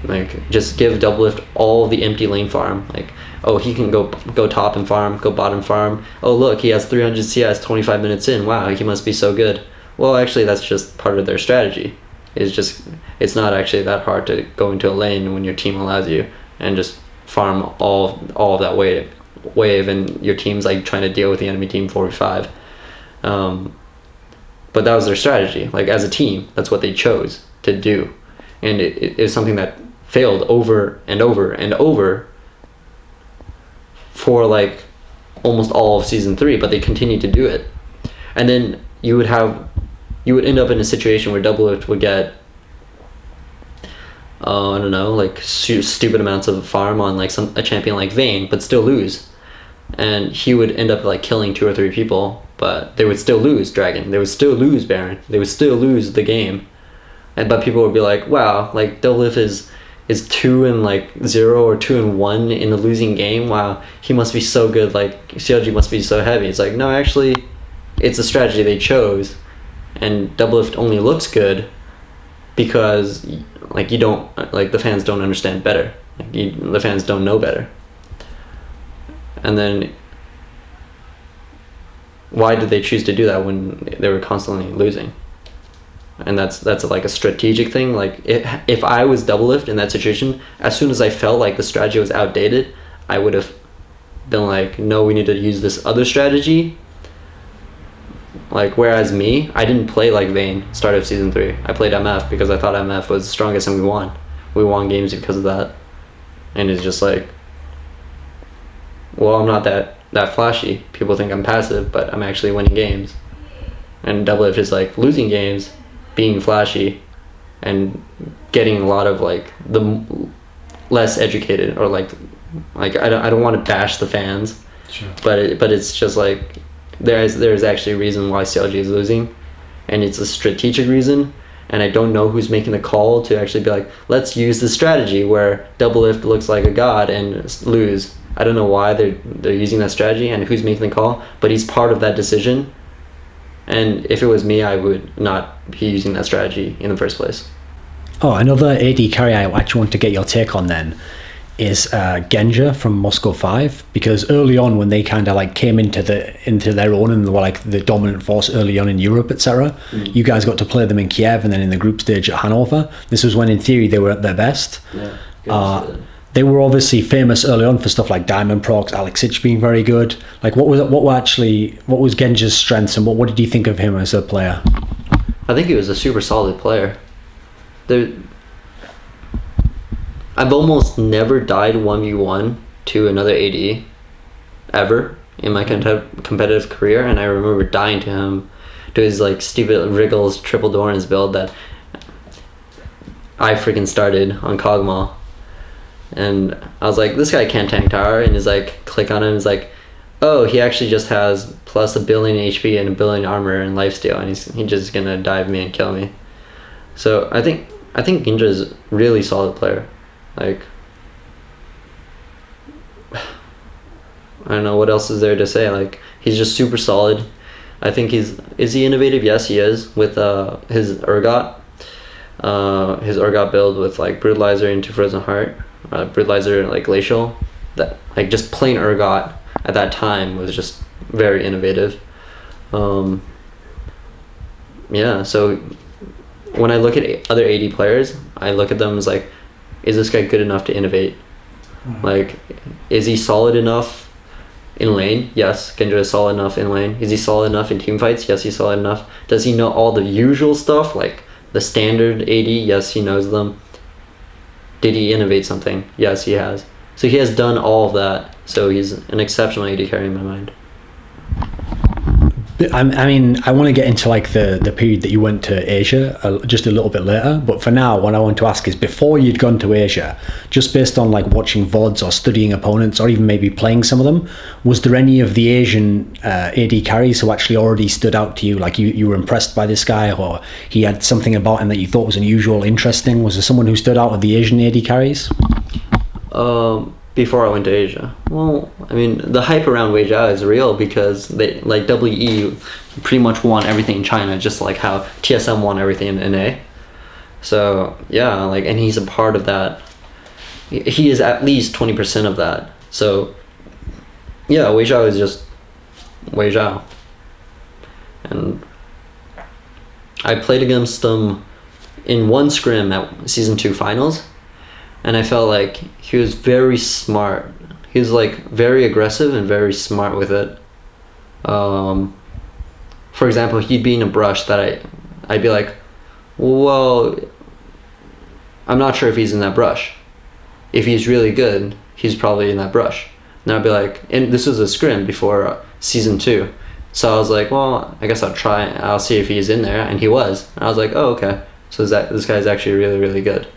Like just give Doublelift all the empty lane farm. Like, oh, he can go top and farm, go bottom farm. Oh look, he has 300 CS 25 minutes in. Wow, he must be so good. Well, actually, that's just part of their strategy. It's not actually that hard to go into a lane when your team allows you and just farm all of that wave, and your team's like trying to deal with the enemy team 45. But that was their strategy. Like as a team, that's what they chose to do, and it was something that failed over and over and over for like almost all of season 3, but they continued to do it. And then you would end up in a situation where Doublelift would get I don't know, like stupid amounts of farm on like a champion like Vayne, but still lose, and he would end up like killing 2 or 3 people, but they would still lose Dragon, they would still lose Baron, they would still lose the game. But people would be like, wow, like Doublelift is 2-0 or 2-1 in the losing game. Wow, he must be so good. Like CLG must be so heavy. It's like, no, actually, it's a strategy they chose, and Doublelift only looks good because like you don't like the fans don't understand better. Like the fans don't know better. And then why did they choose to do that when they were constantly losing? And that's like a strategic thing. Like if I was Doublelift in that situation, as soon as I felt like the strategy was outdated, I would have been like, no, we need to use this other strategy. Like, whereas me, I didn't play like Vayne start of season 3. I played MF because I thought MF was the strongest and we won. We won games because of that. And it's just like, well, I'm not that flashy. People think I'm passive, but I'm actually winning games. And Doublelift is like losing games, being flashy, and getting a lot of like the less educated, or like I don't want to bash the fans, sure. but it's just like there's actually a reason why CLG is losing, and it's a strategic reason. And I don't know who's making the call to actually be like, let's use the strategy where Doublelift looks like a god and lose. I don't know why they're using that strategy and who's making the call, but he's part of that decision. And if it was me, I would not be using that strategy in the first place. Oh, another AD carry I actually want to get your take on then is Genja from Moscow 5, because early on when they kind of like came into their own and were like the dominant force early on in Europe, etc., you guys got to play them in Kiev and then in the group stage at Hanover. This was when in theory they were at their best. Yeah, they were obviously famous early on for stuff like Diamond Procs, Alex Ich being very good. Like what was Genja's strengths, and what did you think of him as a player? I think he was a super solid player. I've almost never died 1v1 to another AD ever in my competitive career, and I remember dying to him, to his like stupid Wriggles triple Dorans build that I freaking started on Kog'Maw. And I was like, this guy can't tank tower, and he's like, click on him, he's like, oh, he actually just has plus 1 billion HP and 1 billion armor and lifesteal, and he's just gonna dive me and kill me. So I think Genja is a really solid player. Like, I don't know what else is there to say. Like, he's just super solid. I think is he innovative? Yes, he is, with his Urgot. His Urgot build with like Brutalizer into Frozen Heart, Brutalizer like Glacial. That like just plain Urgot at that time was just very innovative. Yeah, so when I look at other AD players, I look at them as like, is this guy good enough to innovate? Like, is he solid enough in lane? Yes, Genja is solid enough in lane. Is he solid enough in team fights? Yes, he's solid enough. Does he know all the usual stuff, like the standard AD? Yes, he knows them. Did he innovate something? Yes, he has. So he has done all of that. So he's an exceptional AD carry in my mind. I mean, I want to get into like the period that you went to Asia just a little bit later, but for now what I want to ask is, before you'd gone to Asia, just based on like watching VODs or studying opponents or even maybe playing some of them, was there any of the Asian AD carries who actually already stood out to you, like you were impressed by this guy, or he had something about him that you thought was unusual, interesting? Was there someone who stood out of the Asian AD carries? Before I went to Asia, well, I mean, the hype around WeiXiao is real, because they like WE pretty much won everything in China, just like how TSM won everything in NA. So yeah, like, and he's a part of that. He is at least 20% of that. So yeah, WeiXiao is just WeiXiao. And I played against them in one scrim at season 2 finals. And I felt like he was very smart. He was like very aggressive and very smart with it. For example, he'd be in a brush that I'd be like, well, I'm not sure if he's in that brush. If he's really good, he's probably in that brush. And I'd be like, and this was a scrim before season 2. So I was like, well, I guess I'll see if he's in there. And he was. And I was like, oh, okay. So this guy's actually really, really good.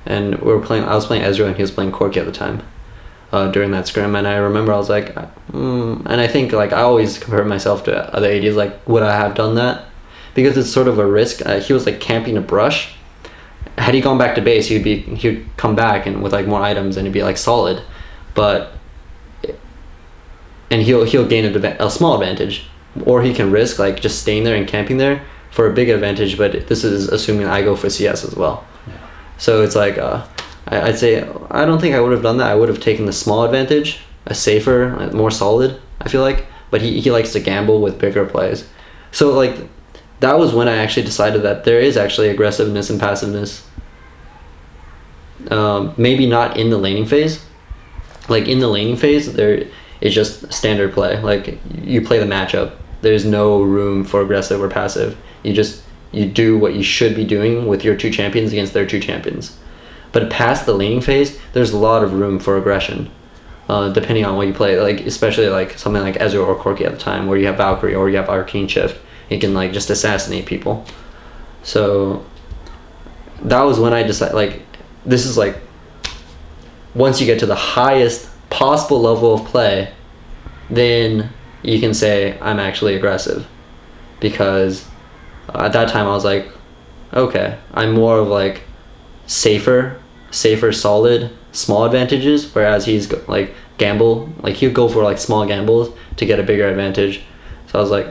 And I was playing Ezreal and he was playing Corki at the time, during that scrim. And I remember I was like, and I think like I always compare myself to other ADs, like, would I have done that? Because it's sort of a risk. He was like camping a brush. Had he gone back to base, he'd come back and with like more items and he'd be like solid, and he'll gain a small advantage. or he can risk like just staying there and camping there for a big advantage. But this is assuming I go for CS as well. Yeah. So it's like I'd say I don't think I would have done that. I would have taken the small advantage, a safer, more solid, I feel like. But he likes to gamble with bigger plays. So like that was when I actually decided that there is actually aggressiveness and passiveness. Maybe not in the laning phase. Like in the laning phase, there is just standard play. Like you play the matchup. There's no room for aggressive or passive. You do what you should be doing with your two champions against their two champions. But past the laning phase, there's a lot of room for aggression, depending on what you play. Like especially like something like Acer or Corki at the time, where you have Valkyrie or you have Arcane Shift, you can like just assassinate people. So that was when I decided like this is like once you get to the highest possible level of play, then you can say I'm actually aggressive, because at that time I was like, okay, I'm more of like safer, solid, small advantages, whereas he's like gamble, like he'll go for like small gambles to get a bigger advantage. So I was like,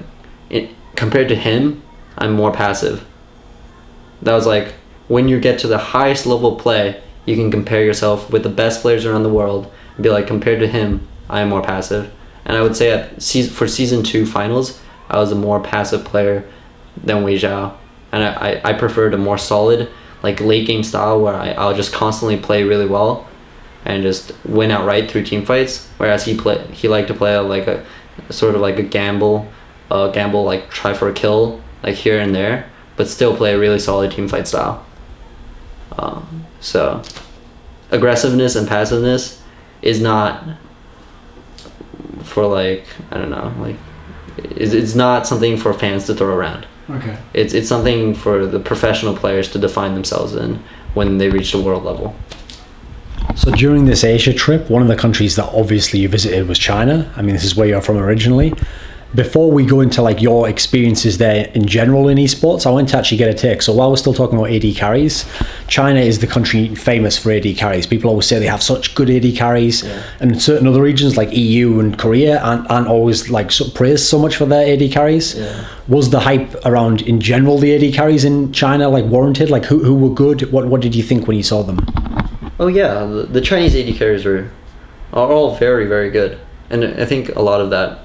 compared to him, I'm more passive. That was like when you get to the highest level of play, you can compare yourself with the best players around the world and be like, compared to him, I am more passive. And I would say for season 2 finals, I was a more passive player than WeiXiao, and I preferred a more solid like late game style where I'll just constantly play really well and just win outright through team fights, whereas he liked to play like a sort of like a gamble like try for a kill like here and there, but still play a really solid team fight style. So aggressiveness and passiveness is not for like, I don't know, like it's not something for fans to throw around. Okay. It's something for the professional players to define themselves in when they reach the world level. So during this Asia trip, one of the countries that obviously you visited was China. I mean, this is where you're from originally. Before we go into like your experiences there in general in esports, I want to actually get a take. So while we're still talking about AD carries, China is the country famous for AD carries. People always say they have such good AD carries, and in certain other regions like EU and Korea aren't always like praised so much for their AD carries. Yeah. Was the hype around in general the AD carries in China like warranted? Like who were good? What did you think when you saw them? Oh yeah, the Chinese AD carries are all very, very good, and I think a lot of that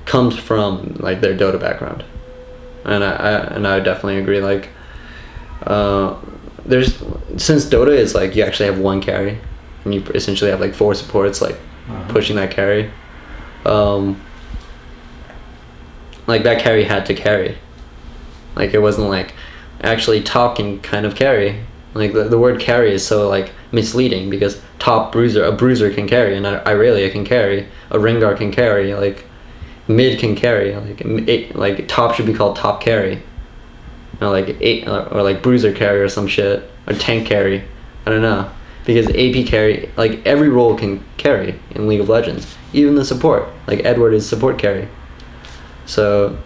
comes from like their Dota background, and I definitely agree. Like, since Dota is like you actually have one carry, and you essentially have like 4 supports like pushing that carry. Like that carry had to carry. Like it wasn't like actually top can kind of carry. Like the word carry is so like misleading, because a bruiser can carry, and Irelia can carry, a Rengar can carry, like mid can carry, like top should be called top carry, or like bruiser carry or some shit, or tank carry. I don't know, because AP carry, like every role can carry in League of Legends, even the support. Like Edward is support carry. So,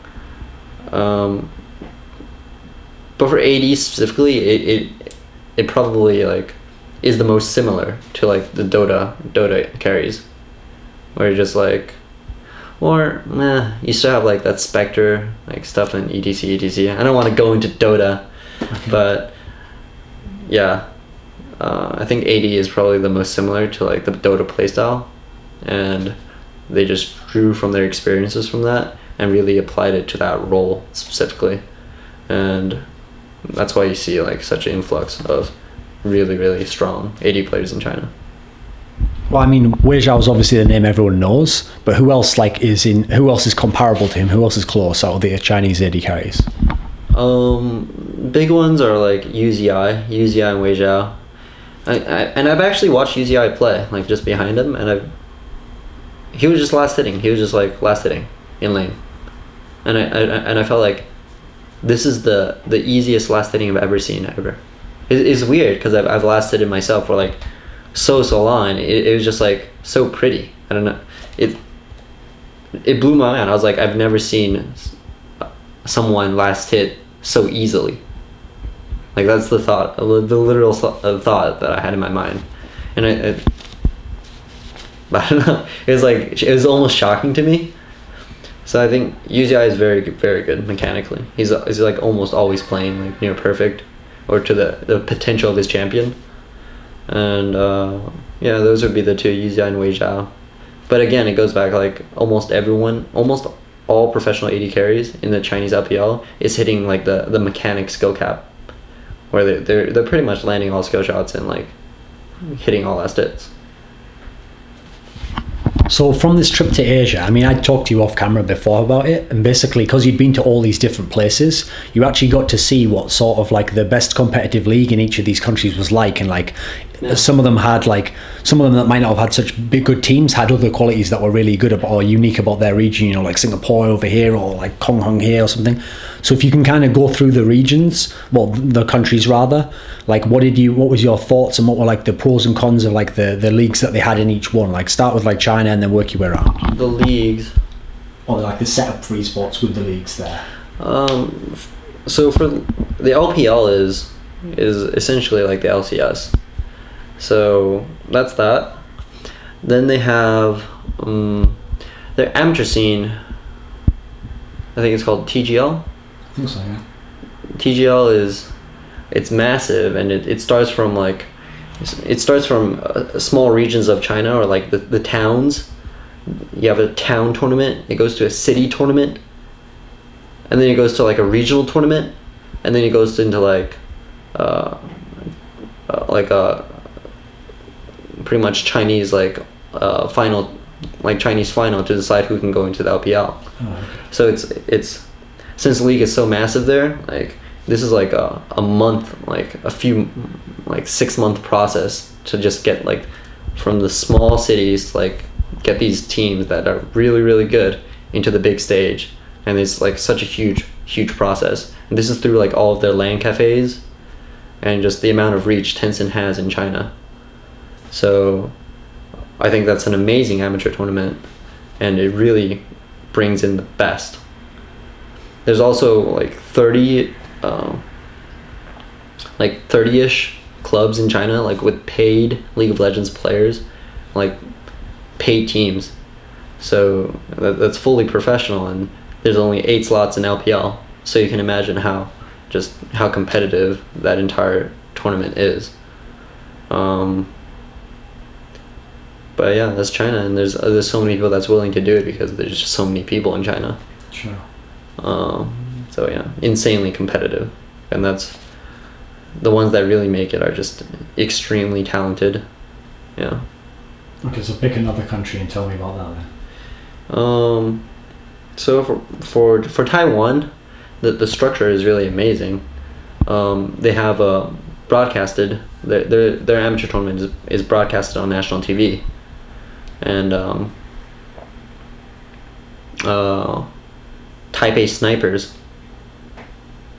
but for AD specifically, it probably like is the most similar to like the Dota carries, where you're just like, or you still have like that Spectre like stuff in etc. I don't want to go into Dota, but yeah, I think AD is probably the most similar to like the Dota playstyle, and they just drew from their experiences from that and really applied it to that role specifically, and that's why you see like such an influx of really, really strong AD players in China. Well, I mean, WeiXiao is obviously the name everyone knows, but who else is comparable to him? Who else is close out of the Chinese AD carries? Big ones are like UZI and WeiXiao. I've actually watched UZI play, like just behind him, and he was just last hitting. He was just like last hitting in lane, and I felt like this is the easiest last hitting I've ever seen ever. It's weird because I've last hitted myself for like so long. It was just like so pretty. I don't know. It blew my mind. I was like, I've never seen someone last hit so easily. Like that's the thought, the literal thought that I had in my mind, and I don't know. It was almost shocking to me. So I think UZI is very very good mechanically. He's like almost always playing like near perfect, or to the potential of his champion. And yeah, those would be the two, UZI and WeiXiao. But again, it goes back, like almost all professional AD carries in the Chinese LPL is hitting like the mechanic skill cap, where they're pretty much landing all skill shots and like hitting all last hits. So from this trip to Asia, I mean, I talked to you off camera before about it, and basically because you'd been to all these different places, you actually got to see what sort of like the best competitive league in each of these countries was like, and like some of them that might not have had such big good teams had other qualities that were really good about, or unique about their region, you know, like Singapore over here, or like Hong Kong here or something. So if you can kind of go through the regions, well, the countries rather, like what was your thoughts, and what were like the pros and cons of like the leagues that they had in each one? Like start with like China and then work your way around. The leagues, or like the setup for esports with the leagues there. So for the LPL is essentially like the LCS. So that's that. Then they have their amateur scene. I think it's called TGL. I think so, yeah. TGL it's massive, and it starts from small regions of China, or like the towns. You have a town tournament. It goes to a city tournament, and then it goes to like a regional tournament, and then it goes into like a pretty much Chinese final, like Chinese final to decide who can go into the LPL. Oh, okay. So it's since the league is so massive there, like this is like a month, like a few, like 6-month process to just get like from the small cities, like get these teams that are really really good into the big stage, and it's like such a huge process. And this is through like all of their LAN cafes, and just the amount of reach Tencent has in China. So I think that's an amazing amateur tournament, and it really brings in the best. There's also like 30-ish clubs in China, like with paid League of Legends players, like paid teams. So that's fully professional, and there's only 8 slots in LPL. So you can imagine how competitive that entire tournament is. But yeah, that's China, and there's so many people that's willing to do it because there's just so many people in China. Sure. So yeah, insanely competitive, and that's the ones that really make it are just extremely talented. Yeah. Okay, so pick another country and tell me about that then. So for Taiwan, the structure is really amazing. They have broadcasted their amateur tournament is broadcasted on national TV, and Taipei Snipers,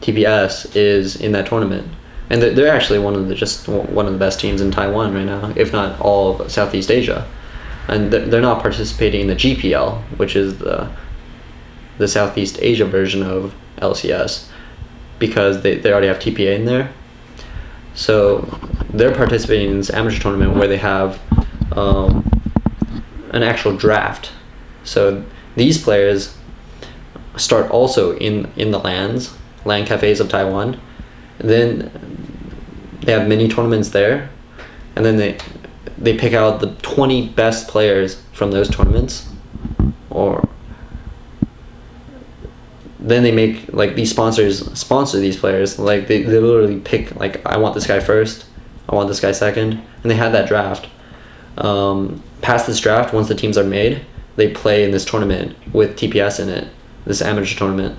TPS, is in that tournament, and they're actually one of the best teams in Taiwan right now, if not all of Southeast Asia. And they're not participating in the GPL, which is the Southeast Asia version of LCS, because they already have TPA in there. So they're participating in this amateur tournament where they have an actual draft. So these players start also in the LAN cafes of Taiwan. Then they have mini tournaments there, and then they pick out the 20 best players from those tournaments, or then they make like these sponsors sponsor these players. Like they literally pick, like, I want this guy first, I want this guy second, and they had that draft. Past this draft, once the teams are made, they play in this tournament with TPS in it, this amateur tournament,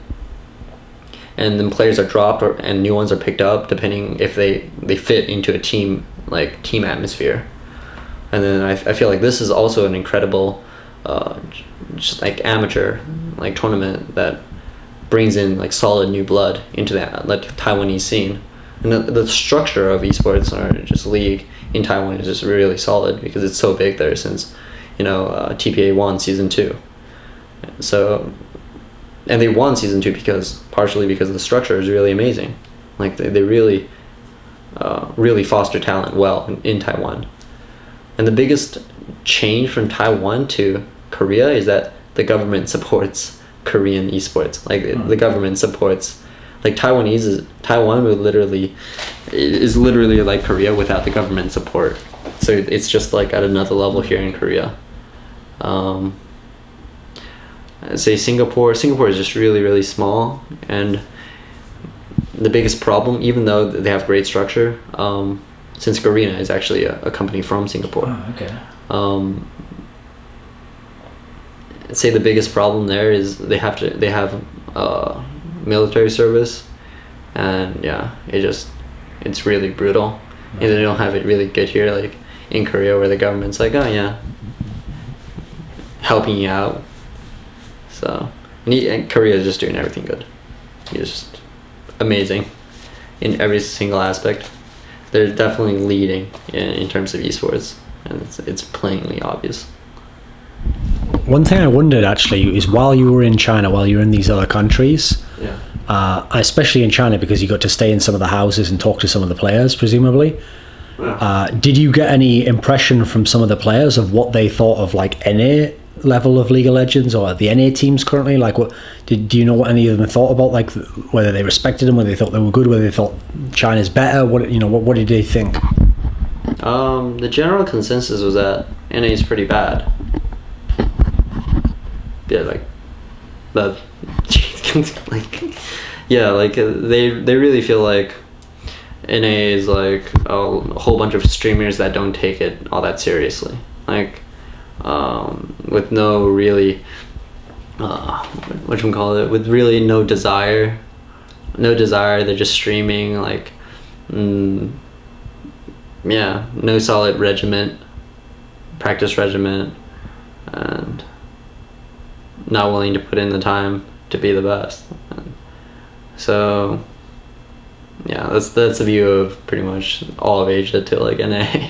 and then players are dropped and new ones are picked up depending if they fit into a team atmosphere. And then I feel like this is also an incredible just like amateur like tournament that brings in like solid new blood into the Taiwanese scene. And the structure of esports or just league in Taiwan is just really solid because it's so big there since, TPA won season 2. So, and they won season 2 partially because the structure is really amazing. Like they really, really foster talent well in Taiwan. And the biggest change from Taiwan to Korea is that the government supports Korean esports. Like the government supports, like Taiwan is literally like Korea without the government support. So it's just like at another level here in Korea. I'd say Singapore is just really, really small, and the biggest problem, even though they have great structure, since Garena is actually a company from Singapore. Oh, okay. I'd say the biggest problem there is they have military service, and yeah, it's really brutal. And they don't have it really good here, like in Korea, where the government's like, oh yeah, helping you out. So, and Korea is just doing everything good. It's just amazing in every single aspect. They're definitely leading in terms of esports, and it's plainly obvious. One thing I wondered actually is while you were in China, while you were in these other countries, especially in China, because you got to stay in some of the houses and talk to some of the players, presumably. Did you get any impression from some of the players of what they thought of like NA level of League of Legends or the NA teams currently? Like, what do you know what any of them thought about? Like, whether they respected them, whether they thought they were good, whether they thought China's better? What did they think? The general consensus was that NA is pretty bad. Yeah, like, but they really feel like NA is like a whole bunch of streamers that don't take it all that seriously. Like, with no really, with really no desire. They're just streaming, like, no solid practice regimen, and not willing to put in the time to be the best. And so, yeah, that's the view of pretty much all of Asia to like NA.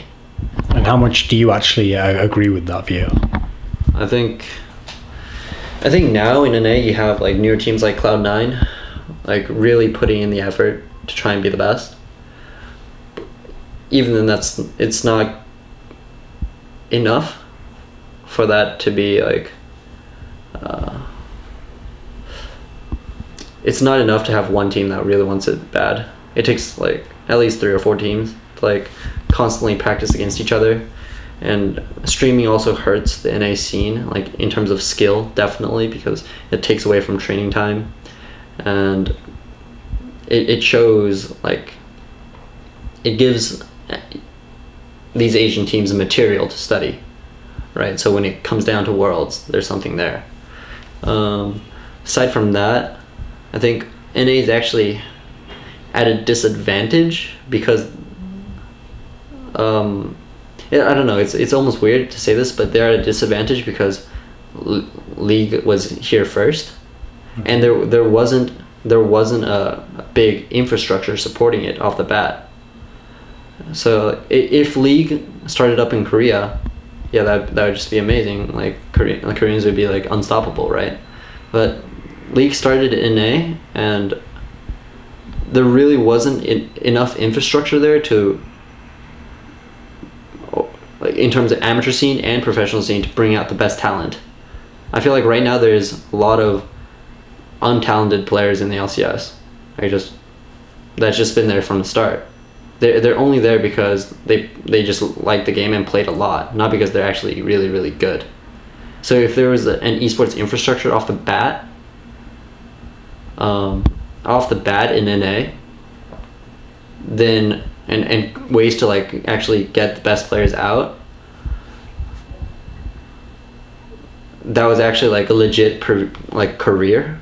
And how much do you actually agree with that view? I think now in NA you have like newer teams like Cloud9, like really putting in the effort to try and be the best. Even then, it's not enough for that to be like. It's not enough to have one team that really wants it bad. It takes like at least 3 or 4 teams to like constantly practice against each other, and streaming also hurts the NA scene, like in terms of skill, definitely, because it takes away from training time, and it shows, like, it gives these Asian teams a material to study, right? So when it comes down to Worlds, there's something there. Aside from that, I think NA is actually at a disadvantage because I don't know, it's almost weird to say this, but they're at a disadvantage because League was here first, and there wasn't a big infrastructure supporting it off the bat. So if League started up in Korea, yeah, that would just be amazing. Like Koreans would be like unstoppable, right? But League started in NA, and there really wasn't enough infrastructure there to, like, in terms of amateur scene and professional scene, to bring out the best talent. I feel like right now there's a lot of untalented players in the LCS. That's just been there from the start. They're only there because they just like the game and played a lot, not because they're actually really, really good. So if there was an esports infrastructure off the bat in NA, then and ways to like actually get the best players out, that was actually like a legit career,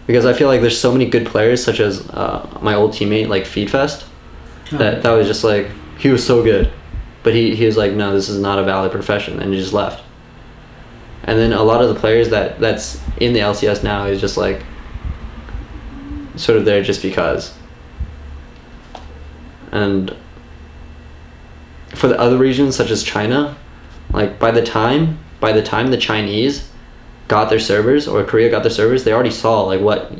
because I feel like there's so many good players, such as my old teammate like Feedfest, that was just like, he was so good, but he was like, no, this is not a valid profession, and he just left. And then a lot of the players that's in the LCS now is just like sort of there just because. And for the other regions, such as China, like by the time the Chinese got their servers, or Korea got their servers, they already saw like what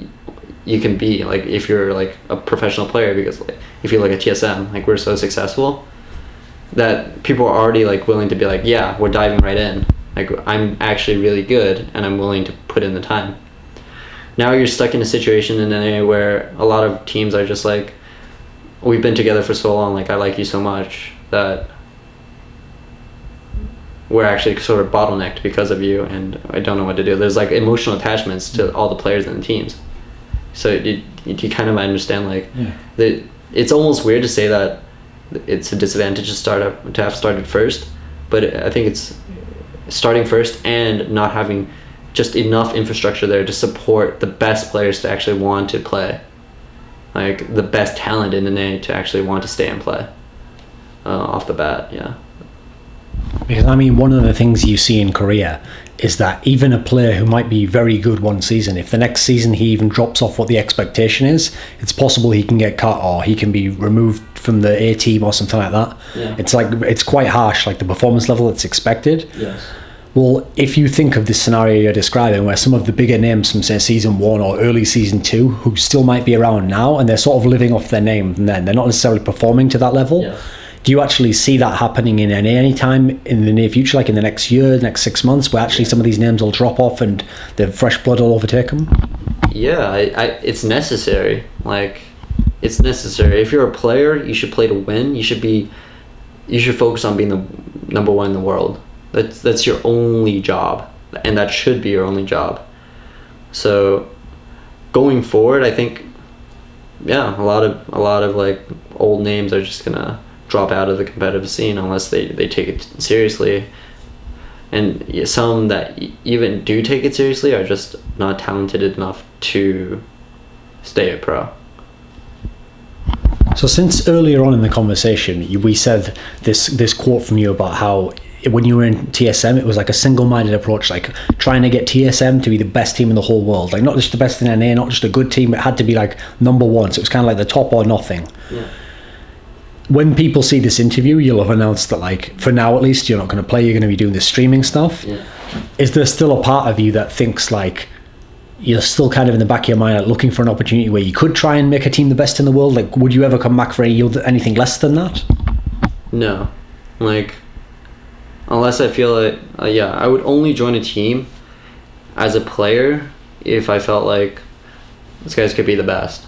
you can be like if you're like a professional player, because like if you're like a TSM, like we're so successful that people are already like willing to be like, yeah, we're diving right in. Like, I'm actually really good and I'm willing to put in the time. now you're stuck in a situation in NA where a lot of teams are just like, we've been together for so long, like I like you so much that we're actually sort of bottlenecked because of you, and I don't know what to do. There's like emotional attachments to all the players in the teams. So you kind of understand, like, it's almost weird to say that it's a disadvantage to have started first, but I think it's starting first and not having just enough infrastructure there to support the best players to actually want to play, like the best talent in NA to actually want to stay and play off the bat. Yeah. Because I mean, one of the things you see in Korea is that even a player who might be very good one season, if the next season he even drops off what the expectation is, it's possible he can get cut or he can be removed from the A team or something like that. Yeah. It's like, it's quite harsh, like the performance level that's expected. Yes. Well, if you think of this scenario you're describing, where some of the bigger names from, say, season 1 or early season 2, who still might be around now, and they're sort of living off their name from then, they're not necessarily performing to that level. Yeah. Do you actually see that happening in any time in the near future, like in the next year, the next 6 months, where actually some of these names will drop off and the fresh blood will overtake them? Yeah, it's necessary. Like, it's necessary. If you're a player, you should play to win. You should focus on being the number one in the world. That's your only job, and that should be your only job. So, going forward, I think, yeah, a lot of like old names are just gonna drop out of the competitive scene unless they take it seriously, and some that even do take it seriously are just not talented enough to stay a pro. So since earlier on in the conversation we said this quote from you about how when you were in TSM it was like a single-minded approach, like trying to get TSM to be the best team in the whole world, like not just the best in NA, not just a good team, it had to be like number one, so it was kind of like the top or nothing. Yeah. When people see this interview, you'll have announced that, like, for now at least, you're not going to play, you're going to be doing this streaming stuff. Yeah. Is there still a part of you that thinks, like, you're still kind of in the back of your mind, like, looking for an opportunity where you could try and make a team the best in the world? Like, would you ever come back for anything less than that? No. Like, unless I feel like, I would only join a team as a player if I felt like these guys could be the best.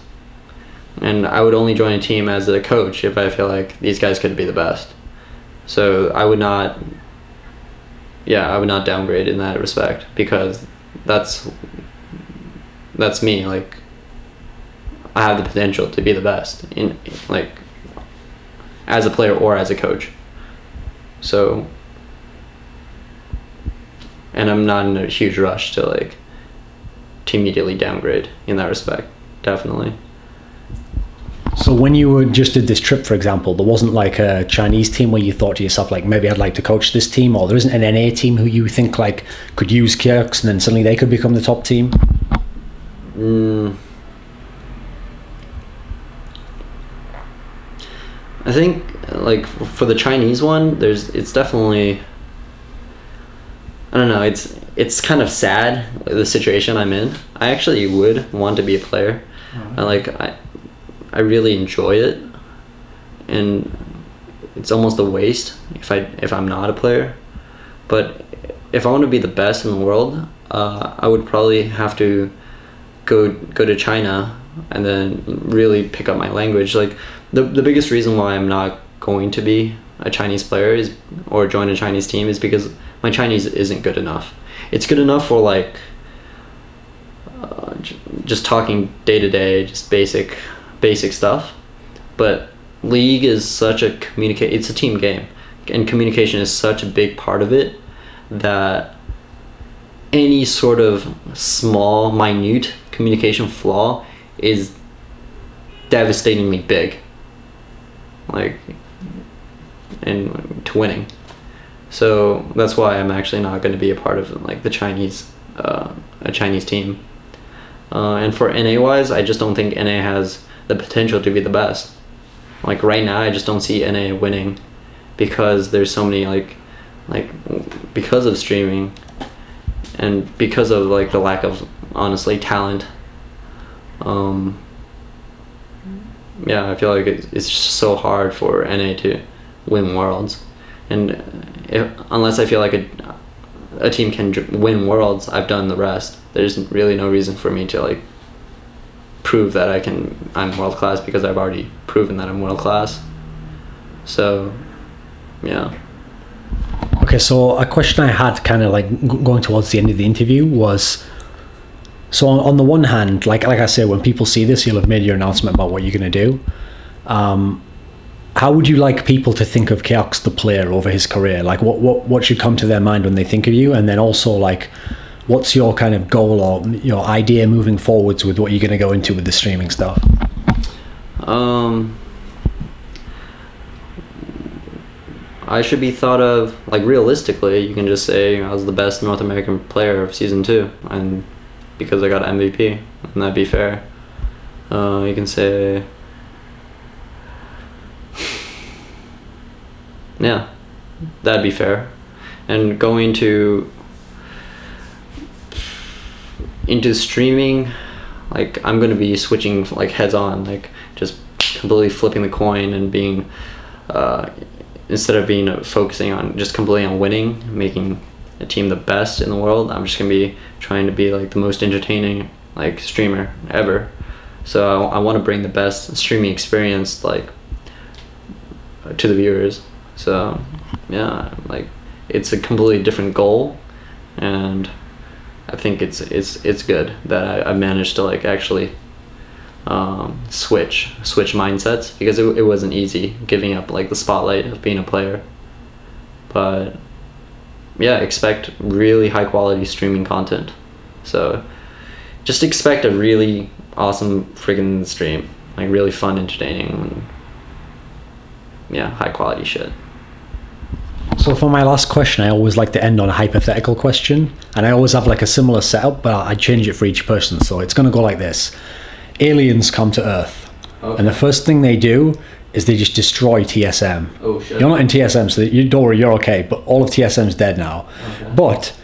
And I would only join a team as a coach if I feel like these guys could be the best. So I would not downgrade in that respect, because that's me. Like, I have the potential to be the best in, like, as a player or as a coach. So, and I'm not in a huge rush to immediately downgrade in that respect. Definitely. So when you just did this trip, for example, there wasn't like a Chinese team where you thought to yourself, like, maybe I'd like to coach this team, or there isn't an NA team who you think like could use Chaox and then suddenly they could become the top team? I think like for the Chinese one, it's definitely, I don't know, it's kind of sad, the situation I'm in. I actually would want to be a player. I really enjoy it, and it's almost a waste if I'm not a player. But if I want to be the best in the world, I would probably have to go to China and then really pick up my language. Like the biggest reason why I'm not going to be a Chinese player or join a Chinese team is because my Chinese isn't good enough. It's good enough for like just talking day to day, just basic stuff, but League is such a it's a team game, and communication is such a big part of it that any sort of small, minute communication flaw is devastatingly big, like, and to winning. So that's why I'm actually not going to be a part of like the Chinese, a Chinese team. And for NA wise, I just don't think NA has the potential to be the best. Like right now, I just don't see NA winning because there's so many like because of streaming and because of like the lack of, honestly, talent. Yeah, I feel like it's just so hard for NA to win worlds, and unless I feel like a team can win worlds, I've done the rest. There's really no reason for me to like prove that I'm world class, because I've already proven that I'm world class. So yeah. Okay, so a question I had kind of like going towards the end of the interview was, so on the one hand, like I said, when people see this, you'll have made your announcement about what you're going to do. How would you like people to think of Chaox the player over his career? Like what should come to their mind when they think of you? And then also like, what's your kind of goal or your idea moving forwards with what you're going to go into with the streaming stuff? I should be thought of, like, realistically, you can just say I was the best North American player of Season 2, and because I got MVP, and that'd be fair. You can say, yeah, that'd be fair. And going into streaming, like, I'm gonna be switching like heads on, like just completely flipping the coin and being instead of being focusing on just completely on winning, making a team the best in the world, I'm just gonna be trying to be like the most entertaining like streamer ever. So I want to bring the best streaming experience like to the viewers. So yeah, like it's a completely different goal, and I think it's good that I managed to like actually switch mindsets, because it wasn't easy giving up like the spotlight of being a player. But yeah, expect really high quality streaming content. So just expect a really awesome friggin' stream, like really fun, entertaining, and yeah, high quality shit. So for my last question, I always like to end on a hypothetical question, and I always have like a similar setup, but I change it for each person. So it's going to go like this. Aliens come to Earth, okay, and the first thing they do is they just destroy TSM. Oh shit. You're not in TSM, so don't worry, you're okay, but all of TSM's dead now. Okay. But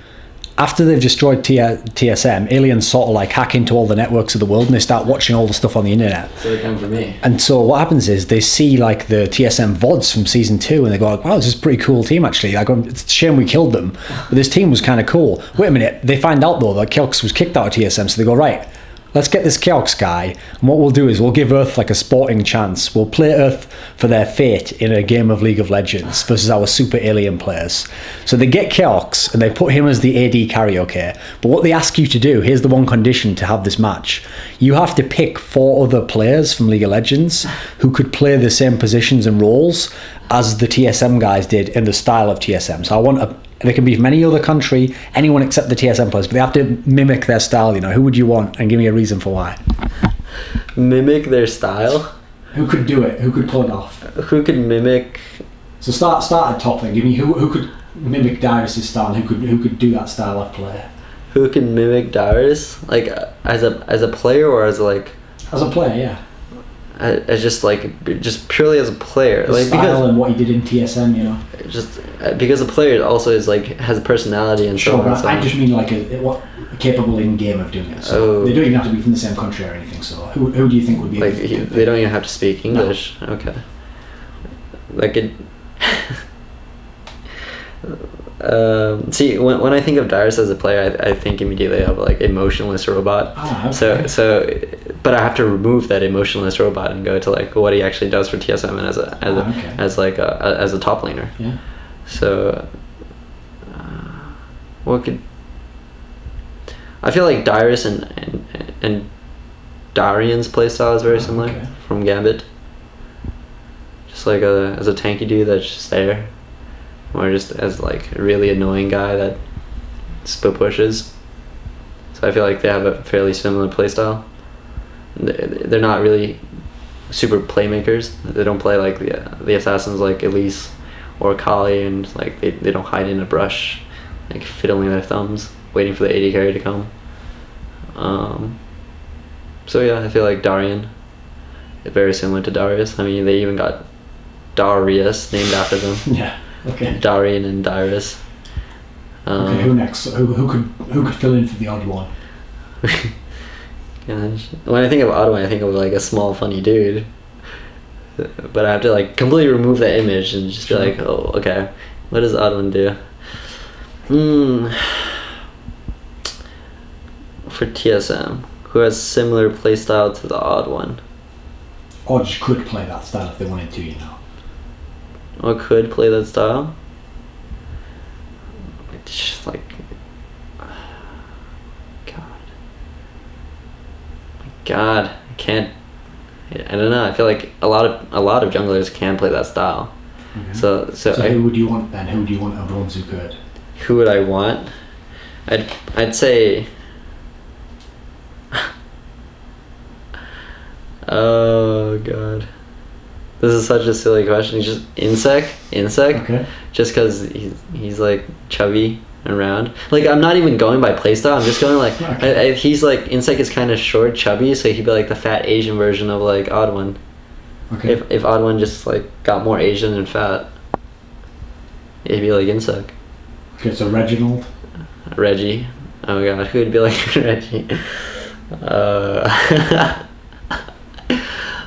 after they've destroyed TSM, aliens sort of like hack into all the networks of the world, and they start watching all the stuff on the internet. So they come for me. And so what happens is they see like the TSM VODs from season 2, and they go like, wow, this is a pretty cool team actually. Like, it's a shame we killed them, but this team was kind of cool. Wait a minute, they find out though that Chaox was kicked out of TSM, so they go, right, let's get this Chaox guy, and what we'll do is we'll give Earth like a sporting chance. We'll play Earth for their fate in a game of League of Legends versus our super alien players. So they get Chaox and they put him as the AD carry, okay? But what they ask you to do, here's the one condition to have this match. You have to pick 4 other players from League of Legends who could play the same positions and roles as the TSM guys did in the style of TSM. So they can be from any other country, anyone except the TSM players, but they have to mimic their style, you know. Who would you want? And give me a reason for why. Mimic their style? Who could do it? Who could pull it off? Who could mimic? So start at top then. Give me who could mimic Dyrus' style, and who could do that style of play? Who can mimic Dyrus? Like as a player, or as like? As a player, yeah. As just purely as a player, his like style because and what he did in TSM, you know. Just because a player also is like has a personality and sure, so on. But I just mean like what capable in game of doing it. So they don't even have to be from the same country or anything. So who do you think would be like they don't even have to speak English? No. Okay. Like it. See, when I think of Dyrus as a player, I think immediately of like emotionless robot. Ah, okay. So, but I have to remove that emotionless robot and go to like what he actually does for TSM and as a top laner. Yeah. So, what could? I feel like Dyrus and Darian's playstyle is very similar from Gambit. Just like as a tanky dude that's just there. Or just as like a really annoying guy that split pushes. So I feel like they have a fairly similar playstyle. They're not really super playmakers. They don't play like the assassins like Elise or Kali, and like they don't hide in a brush, like fiddling their thumbs, waiting for the AD carry to come. So yeah, I feel like Darian is very similar to Darius. I mean, they even got Darius named after them. Yeah. Okay. Darian and Dyrus. Okay, who next? Who could fill in for the odd one? Gosh. When I think of TheOddOne, I think of like a small funny dude. But I have to like completely remove that image and just be like, oh, okay, what does TheOddOne do? For TSM, who has similar playstyle to the TheOddOne. Or just could play that style if they wanted to, you know. Or could play that style. Just like, God, I can't. I don't know. I feel like a lot of junglers can play that style. Okay. So who would you want then? Who would you want of the ones who could? Who would I want? I'd say. Oh God, this is such a silly question. Just Insect. Okay. Just because he's like chubby and round. Like I'm not even going by playstyle. I'm just going like okay. he's like Insect is kind of short, chubby, so he'd be like the fat Asian version of like TheOddOne. Okay. If TheOddOne just like got more Asian and fat, it'd be like Insect. Okay, so Reginald. Reggie. Oh God, who would be like Reggie?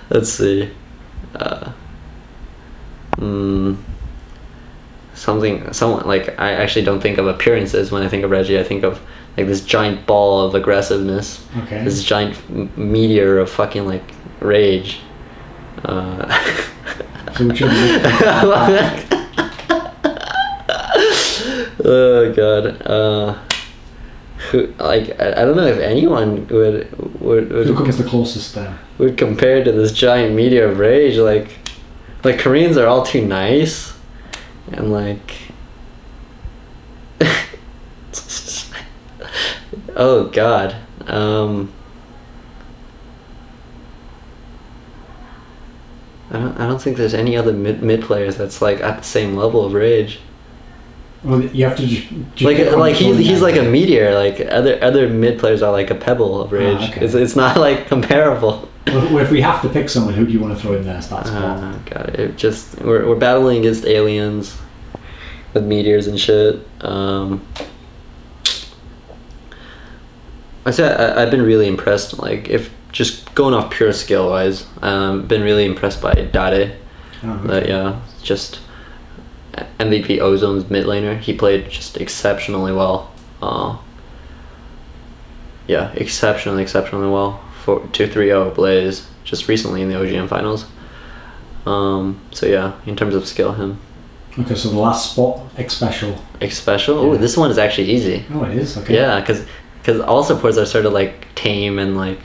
Let's see. Someone like I actually don't think of appearances when I think of Reggie. I think of like this giant ball of aggressiveness. Okay. This giant meteor of fucking like rage. So which one? Oh God. Who like I don't know if anyone would Who comes the closest then? would compare to this giant meteor of rage. Like Koreans are all too nice, and like oh God. I don't think there's any other mid players that's like at the same level of rage. Well, you have to just like he's like a meteor. Like other mid players are like a pebble of rage. Okay. It's not like comparable. Well, if we have to pick someone, who do you want to throw in there as that spot? Oh God, we're battling against aliens with meteors and shit. I've been really impressed. Like if just going off pure skill wise, been really impressed by Dade. Oh, okay. Yeah, just MVP Ozone's mid laner. He played just exceptionally well. Yeah, exceptionally well for 2-3-0 Blaze just recently in the OGM finals. So yeah, in terms of skill, him. Okay, so the last spot, Xpecial. Xpecial? Yeah. Oh, this one is actually easy. Oh, it is? Okay. Yeah, because all supports are sort of like tame and like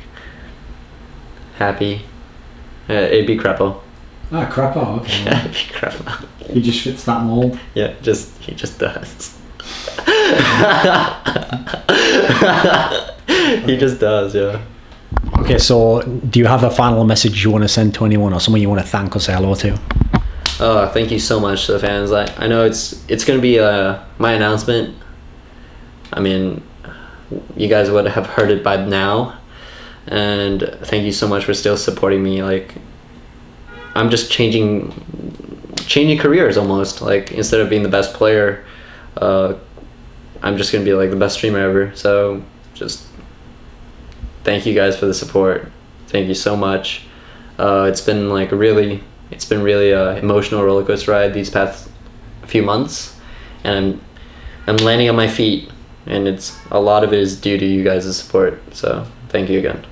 happy. It'd be Crepo. Ah, Crappo, okay. Yeah, it'd be Crepo. He just fits that mold. Yeah, he just does. He just does, yeah. Okay, so do you have a final message you want to send to anyone or someone you want to thank or say hello to? Thank you so much to the fans. I know it's going to be my announcement. I mean, you guys would have heard it by now. And thank you so much for still supporting me. Like, I'm just changing careers almost. Like, instead of being the best player, I'm just going to be like the best streamer ever. So just thank you guys for the support. Thank you so much. It's been really emotional roller coaster ride these past few months, and I'm landing on my feet, and a lot of it is due to you guys' support. So thank you again.